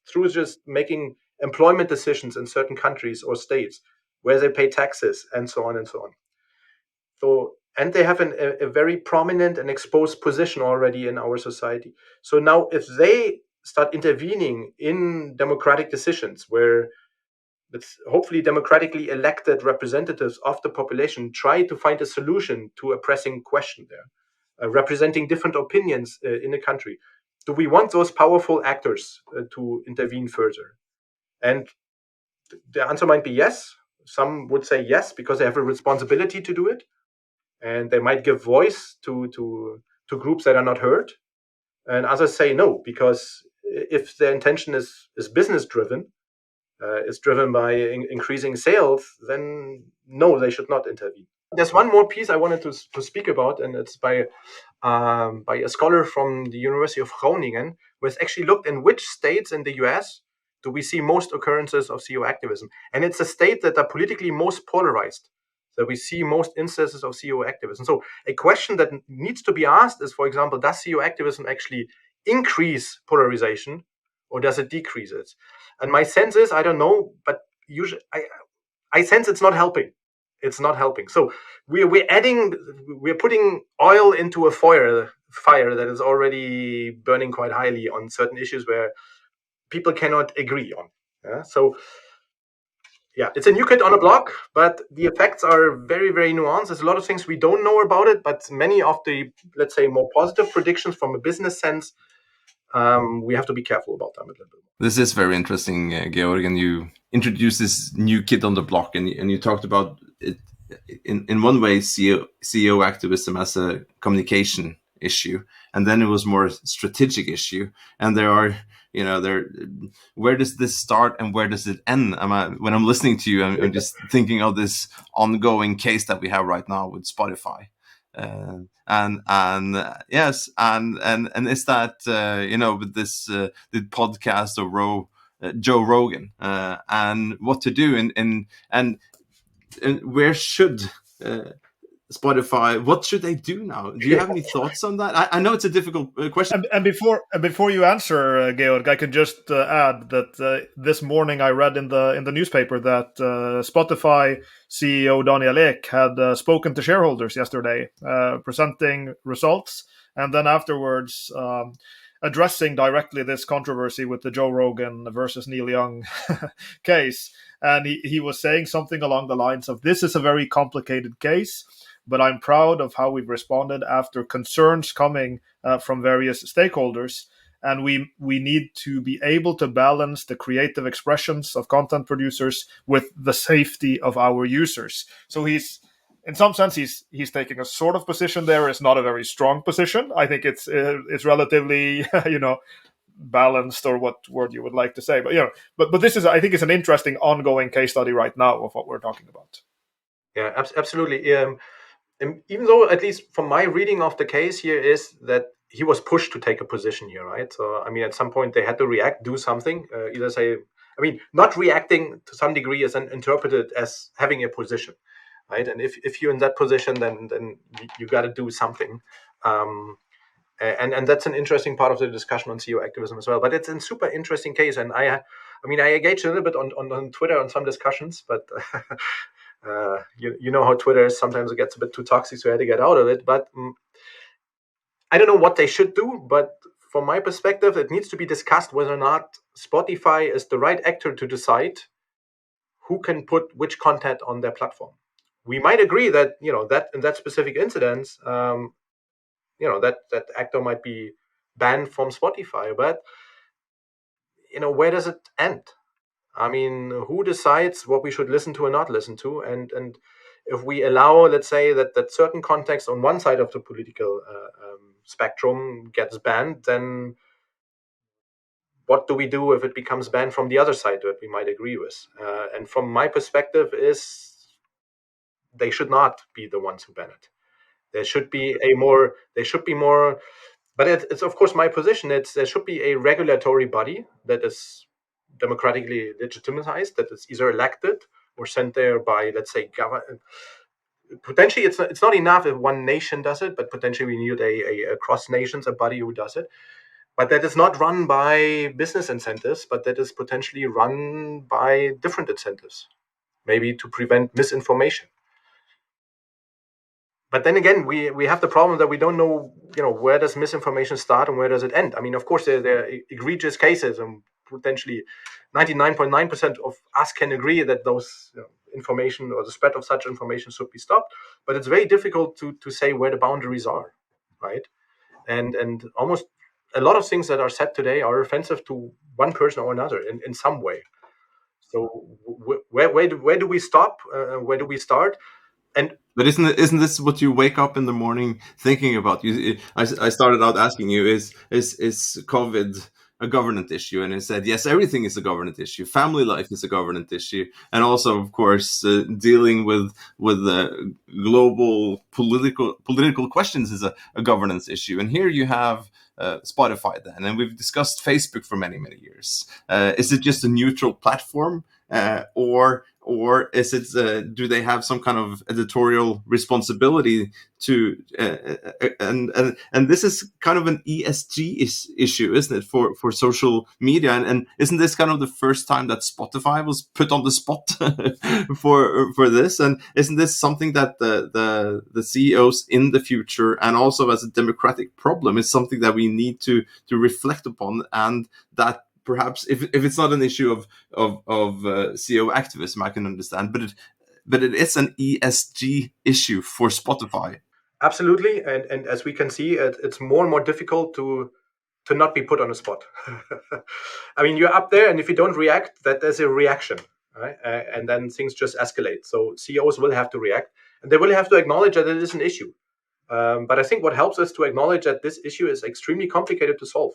through just making employment decisions in certain countries or states, where they pay taxes, and so on and so on. So, and they have a very prominent and exposed position already in our society. So now, if they start intervening in democratic decisions, where it's hopefully democratically elected representatives of the population try to find a solution to a pressing question there, representing different opinions in a country, do we want those powerful actors to intervene further? And the answer might be yes. Some would say yes, because they have a responsibility to do it. And they might give voice to groups that are not heard. And others say no, because if their intention is business driven, is driven by increasing sales, then no, they should not intervene. There's one more piece I wanted to speak about, and it's by a scholar from the University of Groningen, who has actually looked in which states in the US do we see most occurrences of CEO activism. And it's the states that are politically most polarized that we see most instances of CEO activism. So a question that needs to be asked is, for example, does CEO activism actually increase polarization or does it decrease it? And my sense is, I don't know, but usually I sense it's not helping. It's not helping. So we're putting oil into a fire that is already burning quite highly on certain issues where people cannot agree on. Yeah? So yeah, it's a new kid on the block, but the effects are very, very nuanced. There's a lot of things we don't know about it, but many of the, let's say, more positive predictions from a business sense, we have to be careful about them a little bit. This is very interesting, Georg, and you introduced this new kid on the block, and you talked about it in one way, CEO activism as a communication issue, and then it was more a strategic issue. And there are, where does this start and where does it end? When I'm listening to you, I'm just thinking of this ongoing case that we have right now with Spotify. And yes, and is that with this the podcast of Joe Rogan and what to do and where should Spotify, what should they do now? Do you have any thoughts on that? I know it's a difficult question. And before you answer, Georg, I can just add that this morning I read in the newspaper that Spotify CEO Daniel Ek had spoken to shareholders yesterday, presenting results, and then afterwards addressing directly this controversy with the Joe Rogan versus Neil Young case. And he was saying something along the lines of, this is a very complicated case, but I'm proud of how we've responded after concerns coming from various stakeholders. And we need to be able to balance the creative expressions of content producers with the safety of our users. So he's, in some sense, he's taking a sort of position there. It's not a very strong position. I think it's relatively, balanced, or what word you would like to say. But this is, I think, it's an interesting ongoing case study right now of what we're talking about. Yeah, absolutely. Even though, at least from my reading of the case here, is that he was pushed to take a position here, right? So, I mean, at some point they had to react, do something, either say, I mean, not reacting to some degree is interpreted as having a position, right? And if you're in that position, then you got to do something. And that's an interesting part of the discussion on CEO activism as well. But it's a super interesting case. And I engaged a little bit on Twitter on some discussions, but you know how Twitter is. Sometimes it gets a bit too toxic, so I had to get out of it. But I don't know what they should do. But from my perspective, it needs to be discussed whether or not Spotify is the right actor to decide who can put which content on their platform. We might agree that, that in that specific incident, that actor might be banned from Spotify, but where does it end? I mean, who decides what we should listen to or not listen to? And if we allow, let's say, that certain context on one side of the political spectrum gets banned, then what do we do if it becomes banned from the other side that we might agree with? And from my perspective, is they should not be the ones who ban it. There should be more, but it's of course my position. There should be a regulatory body that is democratically legitimized, that is either elected or sent there by, let's say, government. Potentially, it's not enough if one nation does it, but potentially we need a cross nations, a body who does it. but that is not run by business incentives, but that is potentially run by different incentives, maybe to prevent misinformation. But then again, we have the problem that we don't know, where does misinformation start and where does it end? I mean, of course, there are egregious cases, and potentially 99.9% of us can agree that those information or the spread of such information should be stopped. But it's very difficult to say where the boundaries are, right? And almost a lot of things that are said today are offensive to one person or another in some way. So where do we stop? Where do we start? But isn't this what you wake up in the morning thinking about? I started out asking you, is COVID a governance issue? And I said, yes, everything is a governance issue. Family life is a governance issue, and also, of course, dealing with global political questions is a governance issue. And here you have Spotify, then, and we've discussed Facebook for many years. Is it just a neutral platform, or is it? Do they have some kind of editorial responsibility to? And this is kind of an ESG issue, isn't it, for social media? And isn't this kind of the first time that Spotify was put on the spot for this? And isn't this something that the CEOs in the future, and also as a democratic problem, is something that we need to reflect upon, and that perhaps if it's not an issue of CEO activism, I can understand, but it is an ESG issue for Spotify. Absolutely, and as we can see, it's more and more difficult to not be put on the spot. I mean, you're up there, and if you don't react, that there's a reaction, right? And then things just escalate. So CEOs will have to react, and they will have to acknowledge that it is an issue. But I think what helps us to acknowledge that this issue is extremely complicated to solve.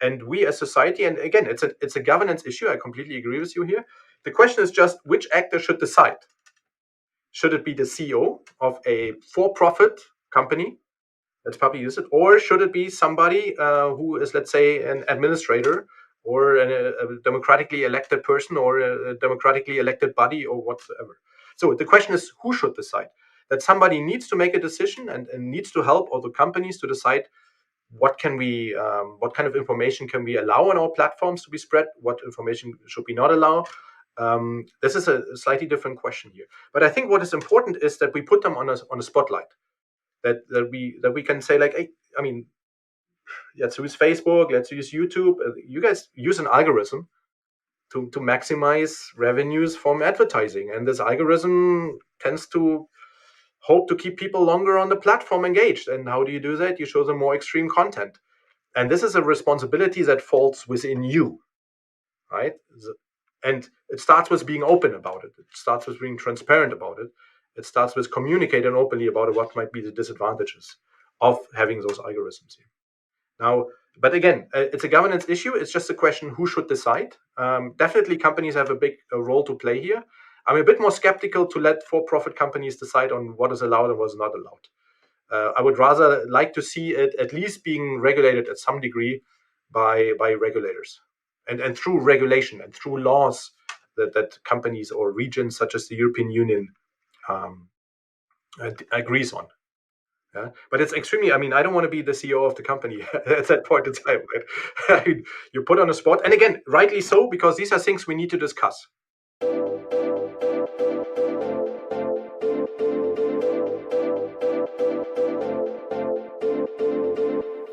And we as society, and again, it's a governance issue. I completely agree with you here. The question is just which actor should decide. Should it be the CEO of a for-profit company that's publicly listed, or should it be somebody who is, let's say, an administrator or a democratically elected person or a democratically elected body or whatsoever? So the question is, who should decide? That somebody needs to make a decision and needs to help other companies to decide what kind of information can we allow on our platforms to be spread, what information should we not allow. This is a slightly different question here. But I think what is important is that we put them on a spotlight. That we can say, like, hey, I mean, let's use Facebook, let's use YouTube. You guys use an algorithm to maximize revenues from advertising, and this algorithm tends to hope to keep people longer on the platform engaged. And how do you do that? You show them more extreme content, and this is a responsibility that falls within you, right? And it starts with being open about it. It starts with being transparent about it. It starts with communicating openly about what might be the disadvantages of having those algorithms here. Now, but again, it's a governance issue. It's just a question who should decide. Definitely companies have a big role to play here. I'm a bit more skeptical to let for-profit companies decide on what is allowed and what is not allowed. I would rather like to see it at least being regulated at some degree by regulators. And through regulation and through laws that companies or regions such as the European Union agrees on. Yeah? But it's extremely, I mean, I don't want to be the CEO of the company at that point in time. Right? You're put on a spot. And again, rightly so, because these are things we need to discuss.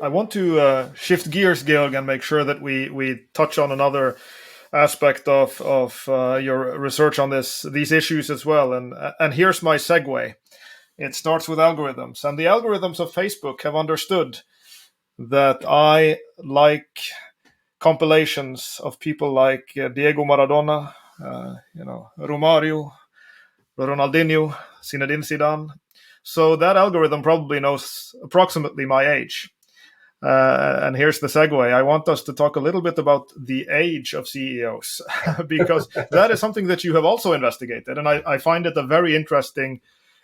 I want to shift gears, Georg, and make sure that we touch on another aspect of your research on these issues as well. And here's my segue. It starts with algorithms. And the algorithms of Facebook have understood that I like compilations of people like Diego Maradona, Romario, Ronaldinho, Zinedine Zidane. So that algorithm probably knows approximately my age. And here's the segue. I want us to talk a little bit about the age of CEOs, because that is something that you have also investigated. And I find it a very interesting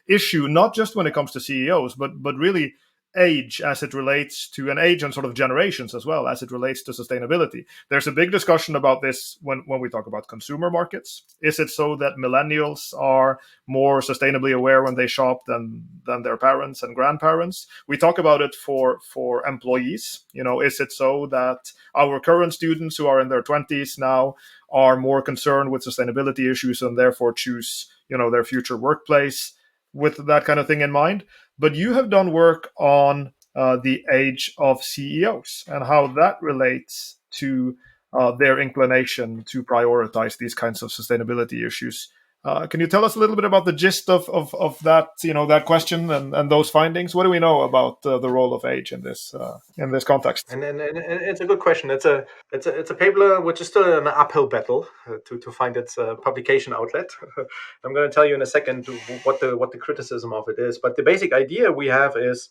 issue, not just when it comes to CEOs, but really age as it relates to an age and sort of generations as well as it relates to sustainability. There's a big discussion about this when we talk about consumer markets. Is it so that millennials are more sustainably aware when they shop than their parents and grandparents? We talk about it for employees. Is it so that our current students who are in their 20s now are more concerned with sustainability issues and therefore choose their future workplace with that kind of thing in mind? But you have done work on the age of CEOs and how that relates to their inclination to prioritize these kinds of sustainability issues. Can you tell us a little bit about the gist of that, that question and those findings? What do we know about the role of age in this context? And it's a good question. It's a paper which is still an uphill battle to find its publication outlet. I'm going to tell you in a second what the criticism of it is. But the basic idea we have is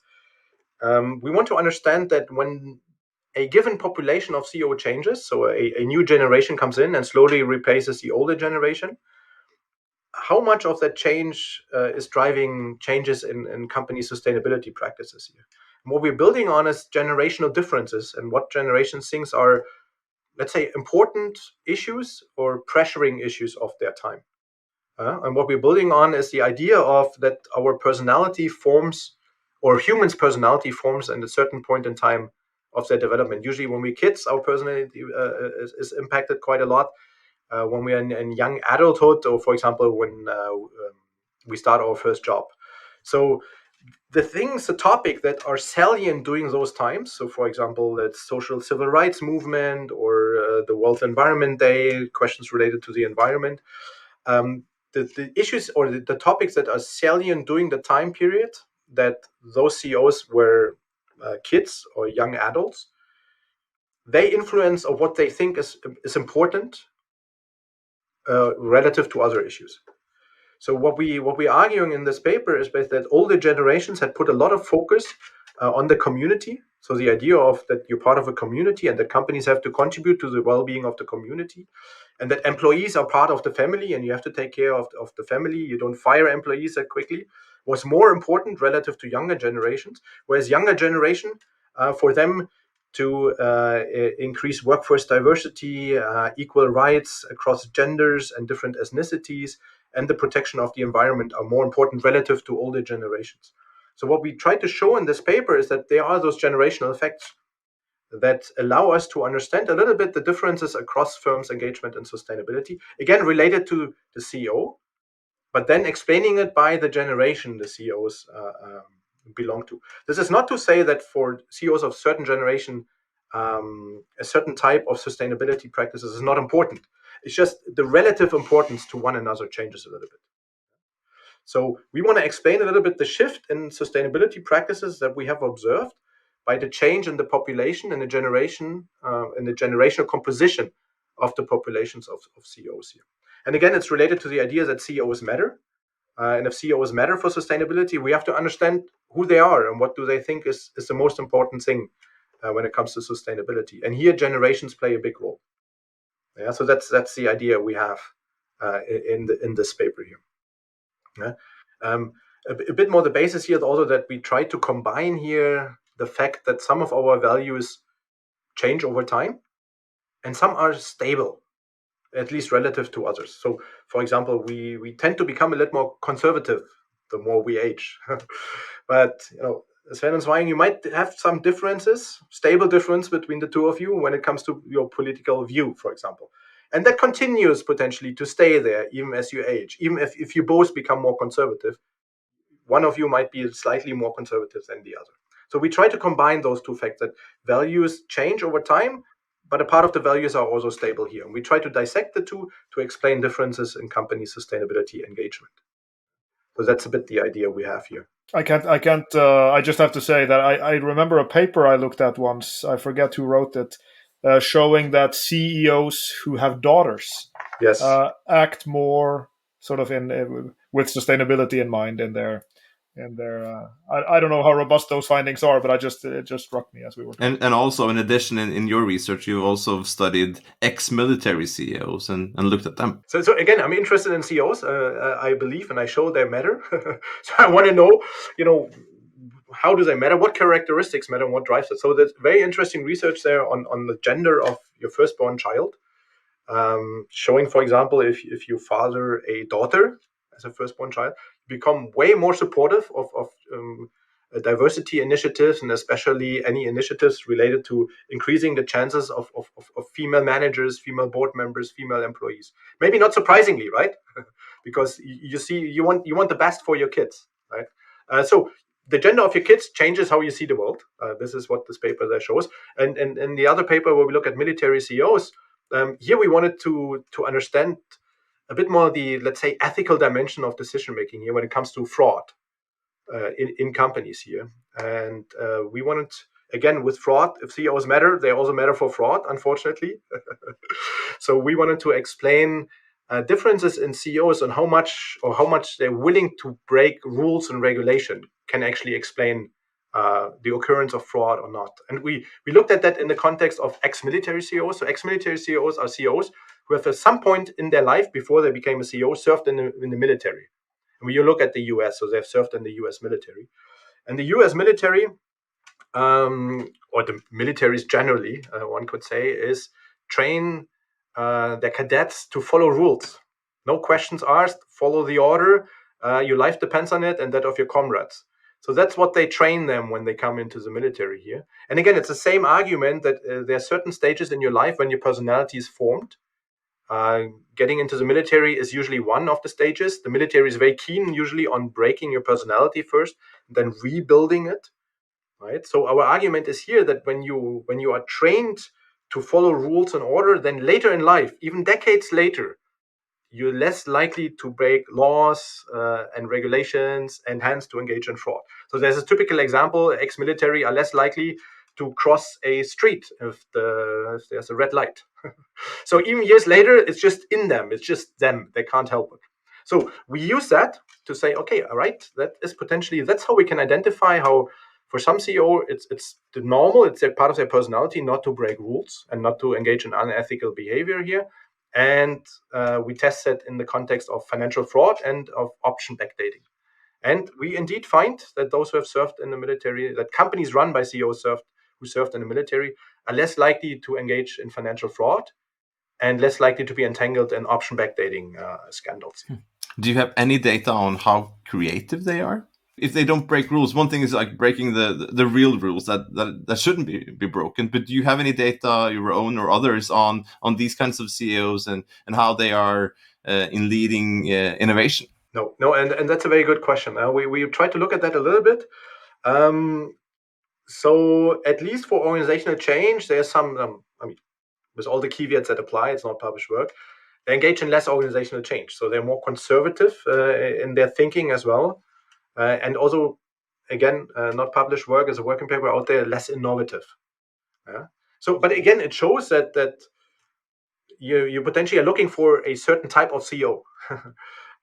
we want to understand that when a given population of CEO changes, so a new generation comes in and slowly replaces the older generation, how much of that change is driving changes in company sustainability practices here? And what we're building on is generational differences and what generations thinks are, let's say, important issues or pressuring issues of their time. And what we're building on is the idea of that our personality forms, or humans' personality forms at a certain point in time of their development. Usually when we're kids, our personality is impacted quite a lot. When we are in young adulthood, or for example, when we start our first job. So the topic that are salient during those times, so for example, it's social civil rights movement or the World Environment Day, questions related to the environment, the issues or the topics that are salient during the time period that those CEOs were kids or young adults, they influence of what they think is important relative to other issues. So what we're arguing in this paper is that older generations had put a lot of focus on the community. So the idea of that you're part of a community and that companies have to contribute to the well-being of the community, and that employees are part of the family and you have to take care of the family. You don't fire employees that quickly, was more important relative to younger generations. Whereas younger generation, for them to increase workforce diversity, equal rights across genders and different ethnicities, and the protection of the environment are more important relative to older generations. So what we try to show in this paper is that there are those generational effects that allow us to understand a little bit the differences across firms' engagement and sustainability, again, related to the CEO, but then explaining it by the generation the CEOs belong to. This is not to say that for CEOs of certain generation, a certain type of sustainability practices is not important. It's just the relative importance to one another changes a little bit. So we want to explain a little bit the shift in sustainability practices that we have observed by the change in the population and the generation, in the generational composition of the populations of CEOs here. And again, it's related to the idea that CEOs matter. And if CEOs matter for sustainability, we have to understand who they are and what do they think is the most important thing when it comes to sustainability. And here, generations play a big role. Yeah, so that's the idea we have in this paper here. Yeah. A bit more the basis here is also that we try to combine here the fact that some of our values change over time and some are stable, at least relative to others. So, for example, we tend to become a little more conservative the more we age. But, Sven and Zweig, you might have some differences, stable difference between the two of you when it comes to your political view, for example. And that continues potentially to stay there even as you age. Even if you both become more conservative, one of you might be slightly more conservative than the other. So we try to combine those two facts, that values change over time, but a part of the values are also stable here. And we try to dissect the two to explain differences in company sustainability engagement. So that's a bit the idea we have here. I just have to say that I remember a paper I looked at once, I forget who wrote it, showing that CEOs who have daughters act more sort of with sustainability in mind in their I don't know how robust those findings are, but it just struck me as we were talking. And also, in addition, in your research, you also studied ex-military CEOs and looked at them. So again, I'm interested in CEOs. I believe and I show they matter. So I want to know, how do they matter? What characteristics matter and what drives it? So there's very interesting research there on the gender of your firstborn child, showing, for example, if you father a daughter as a firstborn child, you become way more supportive of diversity initiatives, and especially any initiatives related to increasing the chances of female managers, female board members, female employees. Maybe not surprisingly, right? Because you want the best for your kids, right? So the gender of your kids changes how you see the world. This is what this paper there shows. And in the other paper where we look at military CEOs, here we wanted to understand a bit more the, let's say, ethical dimension of decision making here when it comes to fraud in companies here. And we wanted, again, with fraud, if CEOs matter, they also matter for fraud, unfortunately. So we wanted to explain differences in CEOs and how much they're willing to break rules and regulation can actually explain the occurrence of fraud or not. And we looked at that in the context of ex-military CEOs. So ex-military CEOs are CEOs who have at some point in their life before they became a CEO served in the military. And when you look at the US, so they've served in the US military. And the US military, or the militaries generally, one could say, is train their cadets to follow rules. No questions asked, follow the order. Your life depends on it and that of your comrades. So that's what they train them when they come into the military here. And again, it's the same argument that there are certain stages in your life when your personality is formed. Getting into the military is usually one of the stages. The military is very keen usually on breaking your personality first, then rebuilding it. Right. So our argument is here that when you are trained to follow rules and order, then later in life, even decades later, you're less likely to break laws and regulations and hence to engage in fraud. So there's a typical example: ex-military are less likely to cross a street if there's a red light. So even years later, it's just in them. It's just them. They can't help it. So we use that to say, okay, all right, that's how we can identify how, for some CEO, it's the normal, it's a part of their personality not to break rules and not to engage in unethical behavior here. And we test it in the context of financial fraud and of option backdating. And we indeed find that those who have served in the military, that companies run by CEOs who served in the military, are less likely to engage in financial fraud and less likely to be entangled in option backdating scandals. Do you have any data on how creative they are? If they don't break rules, one thing is like breaking the real rules that shouldn't be broken. But do you have any data, your own or others, on these kinds of CEOs and how they are in leading innovation? No, and that's a very good question. We tried to look at that a little bit. So at least for organizational change, there's some, with all the caveats that apply, it's not published work, they engage in less organizational change. So they're more conservative in their thinking as well. And also, again, not published work as a working paper out there, less innovative. Yeah. So, but again, it shows that you potentially are looking for a certain type of CEO,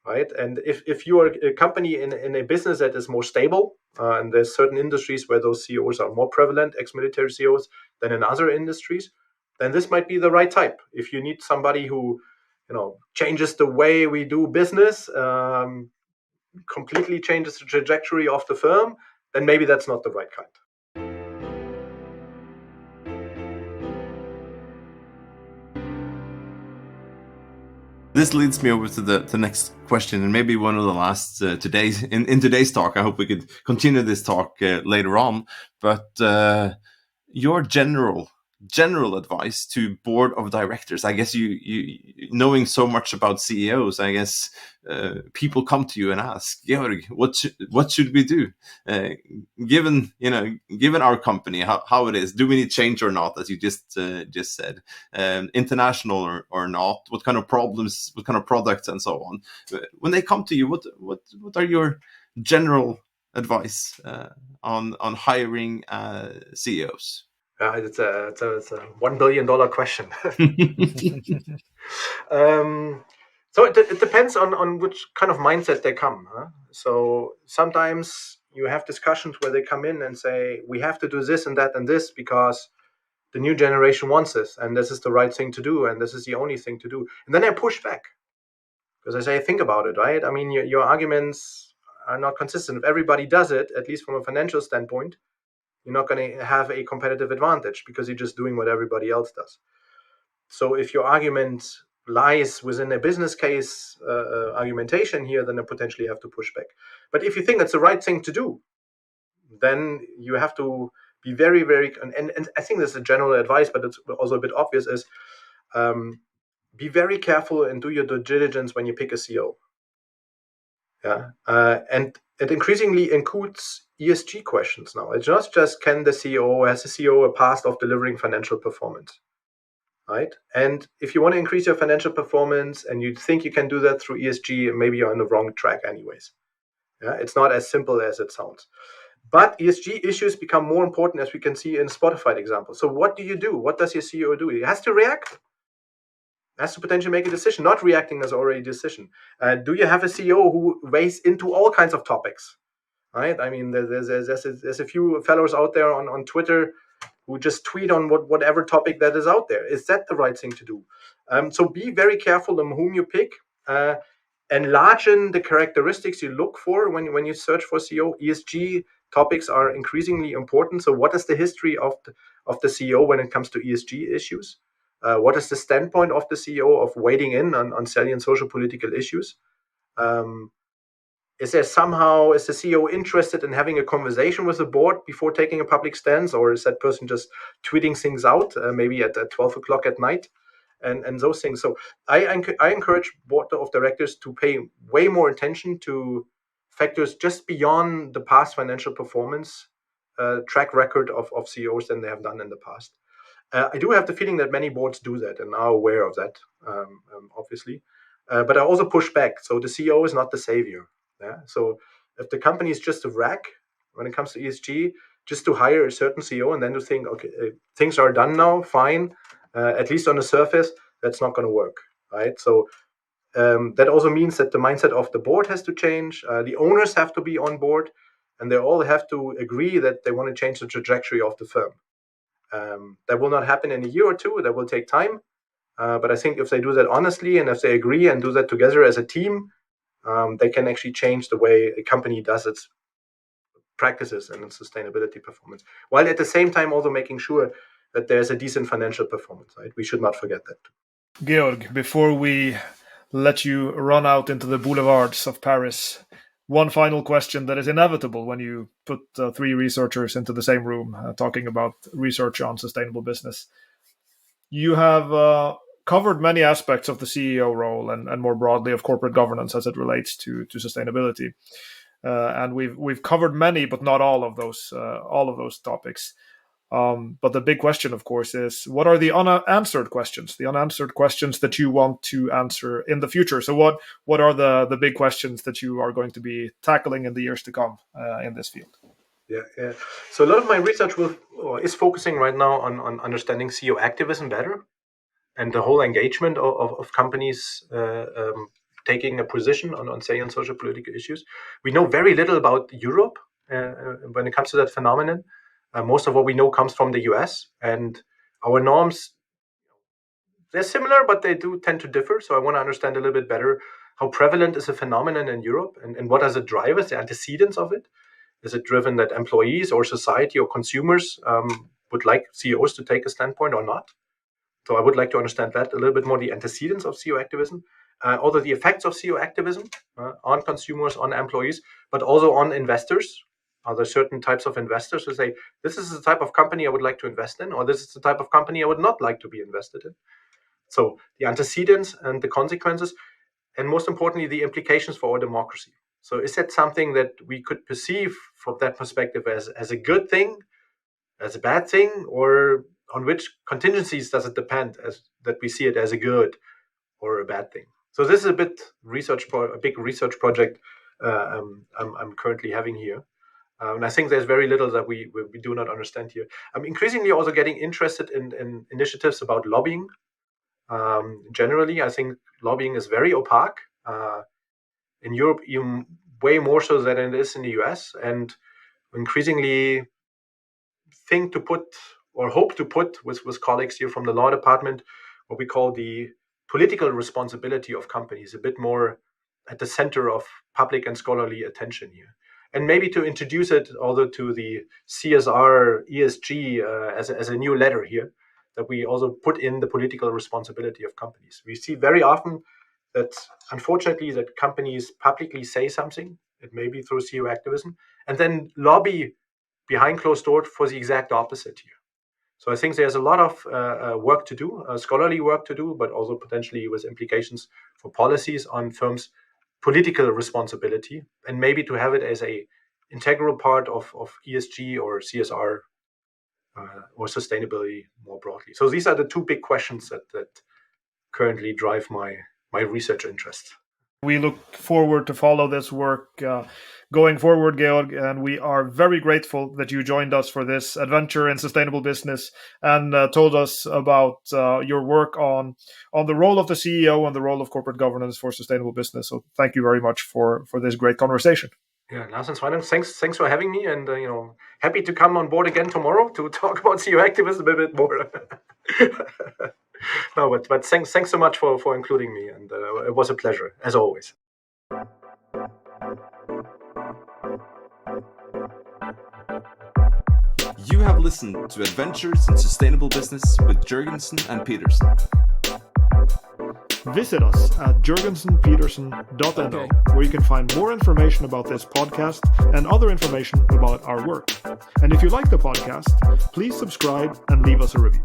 right? And if you are a company in a business that is more stable, and there's certain industries where those CEOs are more prevalent, ex-military CEOs, than in other industries, then this might be the right type. If you need somebody who, changes the way we do business, completely changes the trajectory of the firm, then maybe that's not the right kind. This leads me over to the next question, and maybe one of the last today's in today's talk. I hope we could continue this talk later on. But your general advice to board of directors, I guess you knowing so much about CEOs, I guess people come to you and ask, Georg, what should we do? Given our company, how it is, do we need change or not, as you just said, international or not, what kind of problems, what kind of products, and so on. When they come to you, what are your general advice on hiring CEOs? It's a $1 billion question. So it depends on which kind of mindset they come. Huh? So sometimes you have discussions where they come in and say, we have to do this and that and this because the new generation wants this, and this is the right thing to do, and this is the only thing to do. And then I push back because I say, think about it, right? I mean, your arguments are not consistent. If everybody does it, at least from a financial standpoint, you're not going to have a competitive advantage because you're just doing what everybody else does. So if your argument lies within a business case argumentation here, then you potentially have to push back. But if you think that's the right thing to do, then you have to be very, very, and I think this is a general advice, but it's also a bit obvious, is be very careful and do your due diligence when you pick a CEO. Yeah, and it increasingly includes ESG questions now. It's not just has the CEO a past of delivering financial performance, right? And if you want to increase your financial performance and you think you can do that through ESG, maybe you're on the wrong track anyways. Yeah, it's not as simple as it sounds. But ESG issues become more important, as we can see in Spotify example. So what do you do? What does your CEO do? He has to react. Has to potentially make a decision. Not reacting is already a decision. Do you have a CEO who weighs into all kinds of topics? Right? I mean, there's a few fellows out there on Twitter who just tweet on whatever topic that is out there. Is that the right thing to do? So be very careful on whom you pick. Enlarge the characteristics you look for when you search for CEO. ESG topics are increasingly important. So what is the history of the CEO when it comes to ESG issues? What is the standpoint of the CEO of wading in on salient social political issues? Is the CEO interested in having a conversation with the board before taking a public stance, or is that person just tweeting things out, maybe at 12 o'clock at night, and those things? So I encourage board of directors to pay way more attention to factors just beyond the past financial performance track record of CEOs than they have done in the past. I do have the feeling that many boards do that and are aware of that, obviously. But I also push back. So the CEO is not the savior. Yeah? So if the company is just a wreck when it comes to ESG, just to hire a certain CEO and then to think, okay, things are done now, fine, at least on the surface, that's not going to work, right? So that also means that the mindset of the board has to change. The owners have to be on board, and they all have to agree that they want to change the trajectory of the firm. That will not happen in a year or two. That will take time. But I think if they do that honestly and if they agree and do that together as a team, they can actually change the way a company does its practices and its sustainability performance, while at the same time also making sure that there's a decent financial performance. Right? We should not forget that. Georg, before we let you run out into the boulevards of Paris, one final question that is inevitable when you put three researchers into the same room talking about research on sustainable business. You have covered many aspects of the CEO role and more broadly of corporate governance as it relates to sustainability. And we've covered many, but not all of those topics. But the big question, of course, is what are the unanswered questions that you want to answer in the future? So what are the big questions that you are going to be tackling in the years to come in this field? Yeah. So a lot of my research is focusing right now on understanding CEO activism better and the whole engagement of companies taking a position on salient social political issues. We know very little about Europe when it comes to that phenomenon. Most of what we know comes from the US, and our norms, they're similar, but they do tend to differ. So I want to understand a little bit better how prevalent is a phenomenon in Europe and what are the drivers, the antecedents of it. Is it driven that employees or society or consumers would like CEOs to take a standpoint or not? So I would like to understand that a little bit more, the antecedents of CEO activism, also the effects of CEO activism on consumers, on employees, but also on investors. Are there certain types of investors who say, this is the type of company I would like to invest in, or this is the type of company I would not like to be invested in? So the antecedents and the consequences, and most importantly, the implications for our democracy. So is that something that we could perceive from that perspective as a good thing, as a bad thing, or on which contingencies does it depend as that we see it as a good or a bad thing? So this is a big research project I'm currently having here. And I think there's very little that we do not understand here. I'm increasingly also getting interested in initiatives about lobbying. Generally, I think lobbying is very opaque. In Europe, even way more so than it is in the US, and increasingly think to put or hope to put with colleagues here from the law department what we call the political responsibility of companies a bit more at the center of public and scholarly attention here. And maybe to introduce it also to the CSR, ESG as a new letter here, that we also put in the political responsibility of companies. We see very often that, unfortunately, that companies publicly say something, it may be through CEO activism, and then lobby behind closed doors for the exact opposite here. So I think there's a lot of work to do, scholarly work to do, but also potentially with implications for policies on firms' political responsibility, and maybe to have it as a integral part of ESG or CSR or sustainability more broadly. So these are the two big questions that currently drive my research interest. We look forward to follow this work going forward, Georg, and we are very grateful that you joined us for this adventure in sustainable business and told us about your work on the role of the CEO and the role of corporate governance for sustainable business. So thank you very much for this great conversation. Yeah, Lars and Sveinung, thanks for having me, and happy to come on board again tomorrow to talk about CEO activism a bit more. No, but thanks so much for including me, and it was a pleasure, as always. You have listened to Adventures in Sustainable Business with Jørgensen and Petersen. Visit us at jørgensenpetersen.no, where you can find more information about this podcast and other information about our work. And if you like the podcast, please subscribe and leave us a review.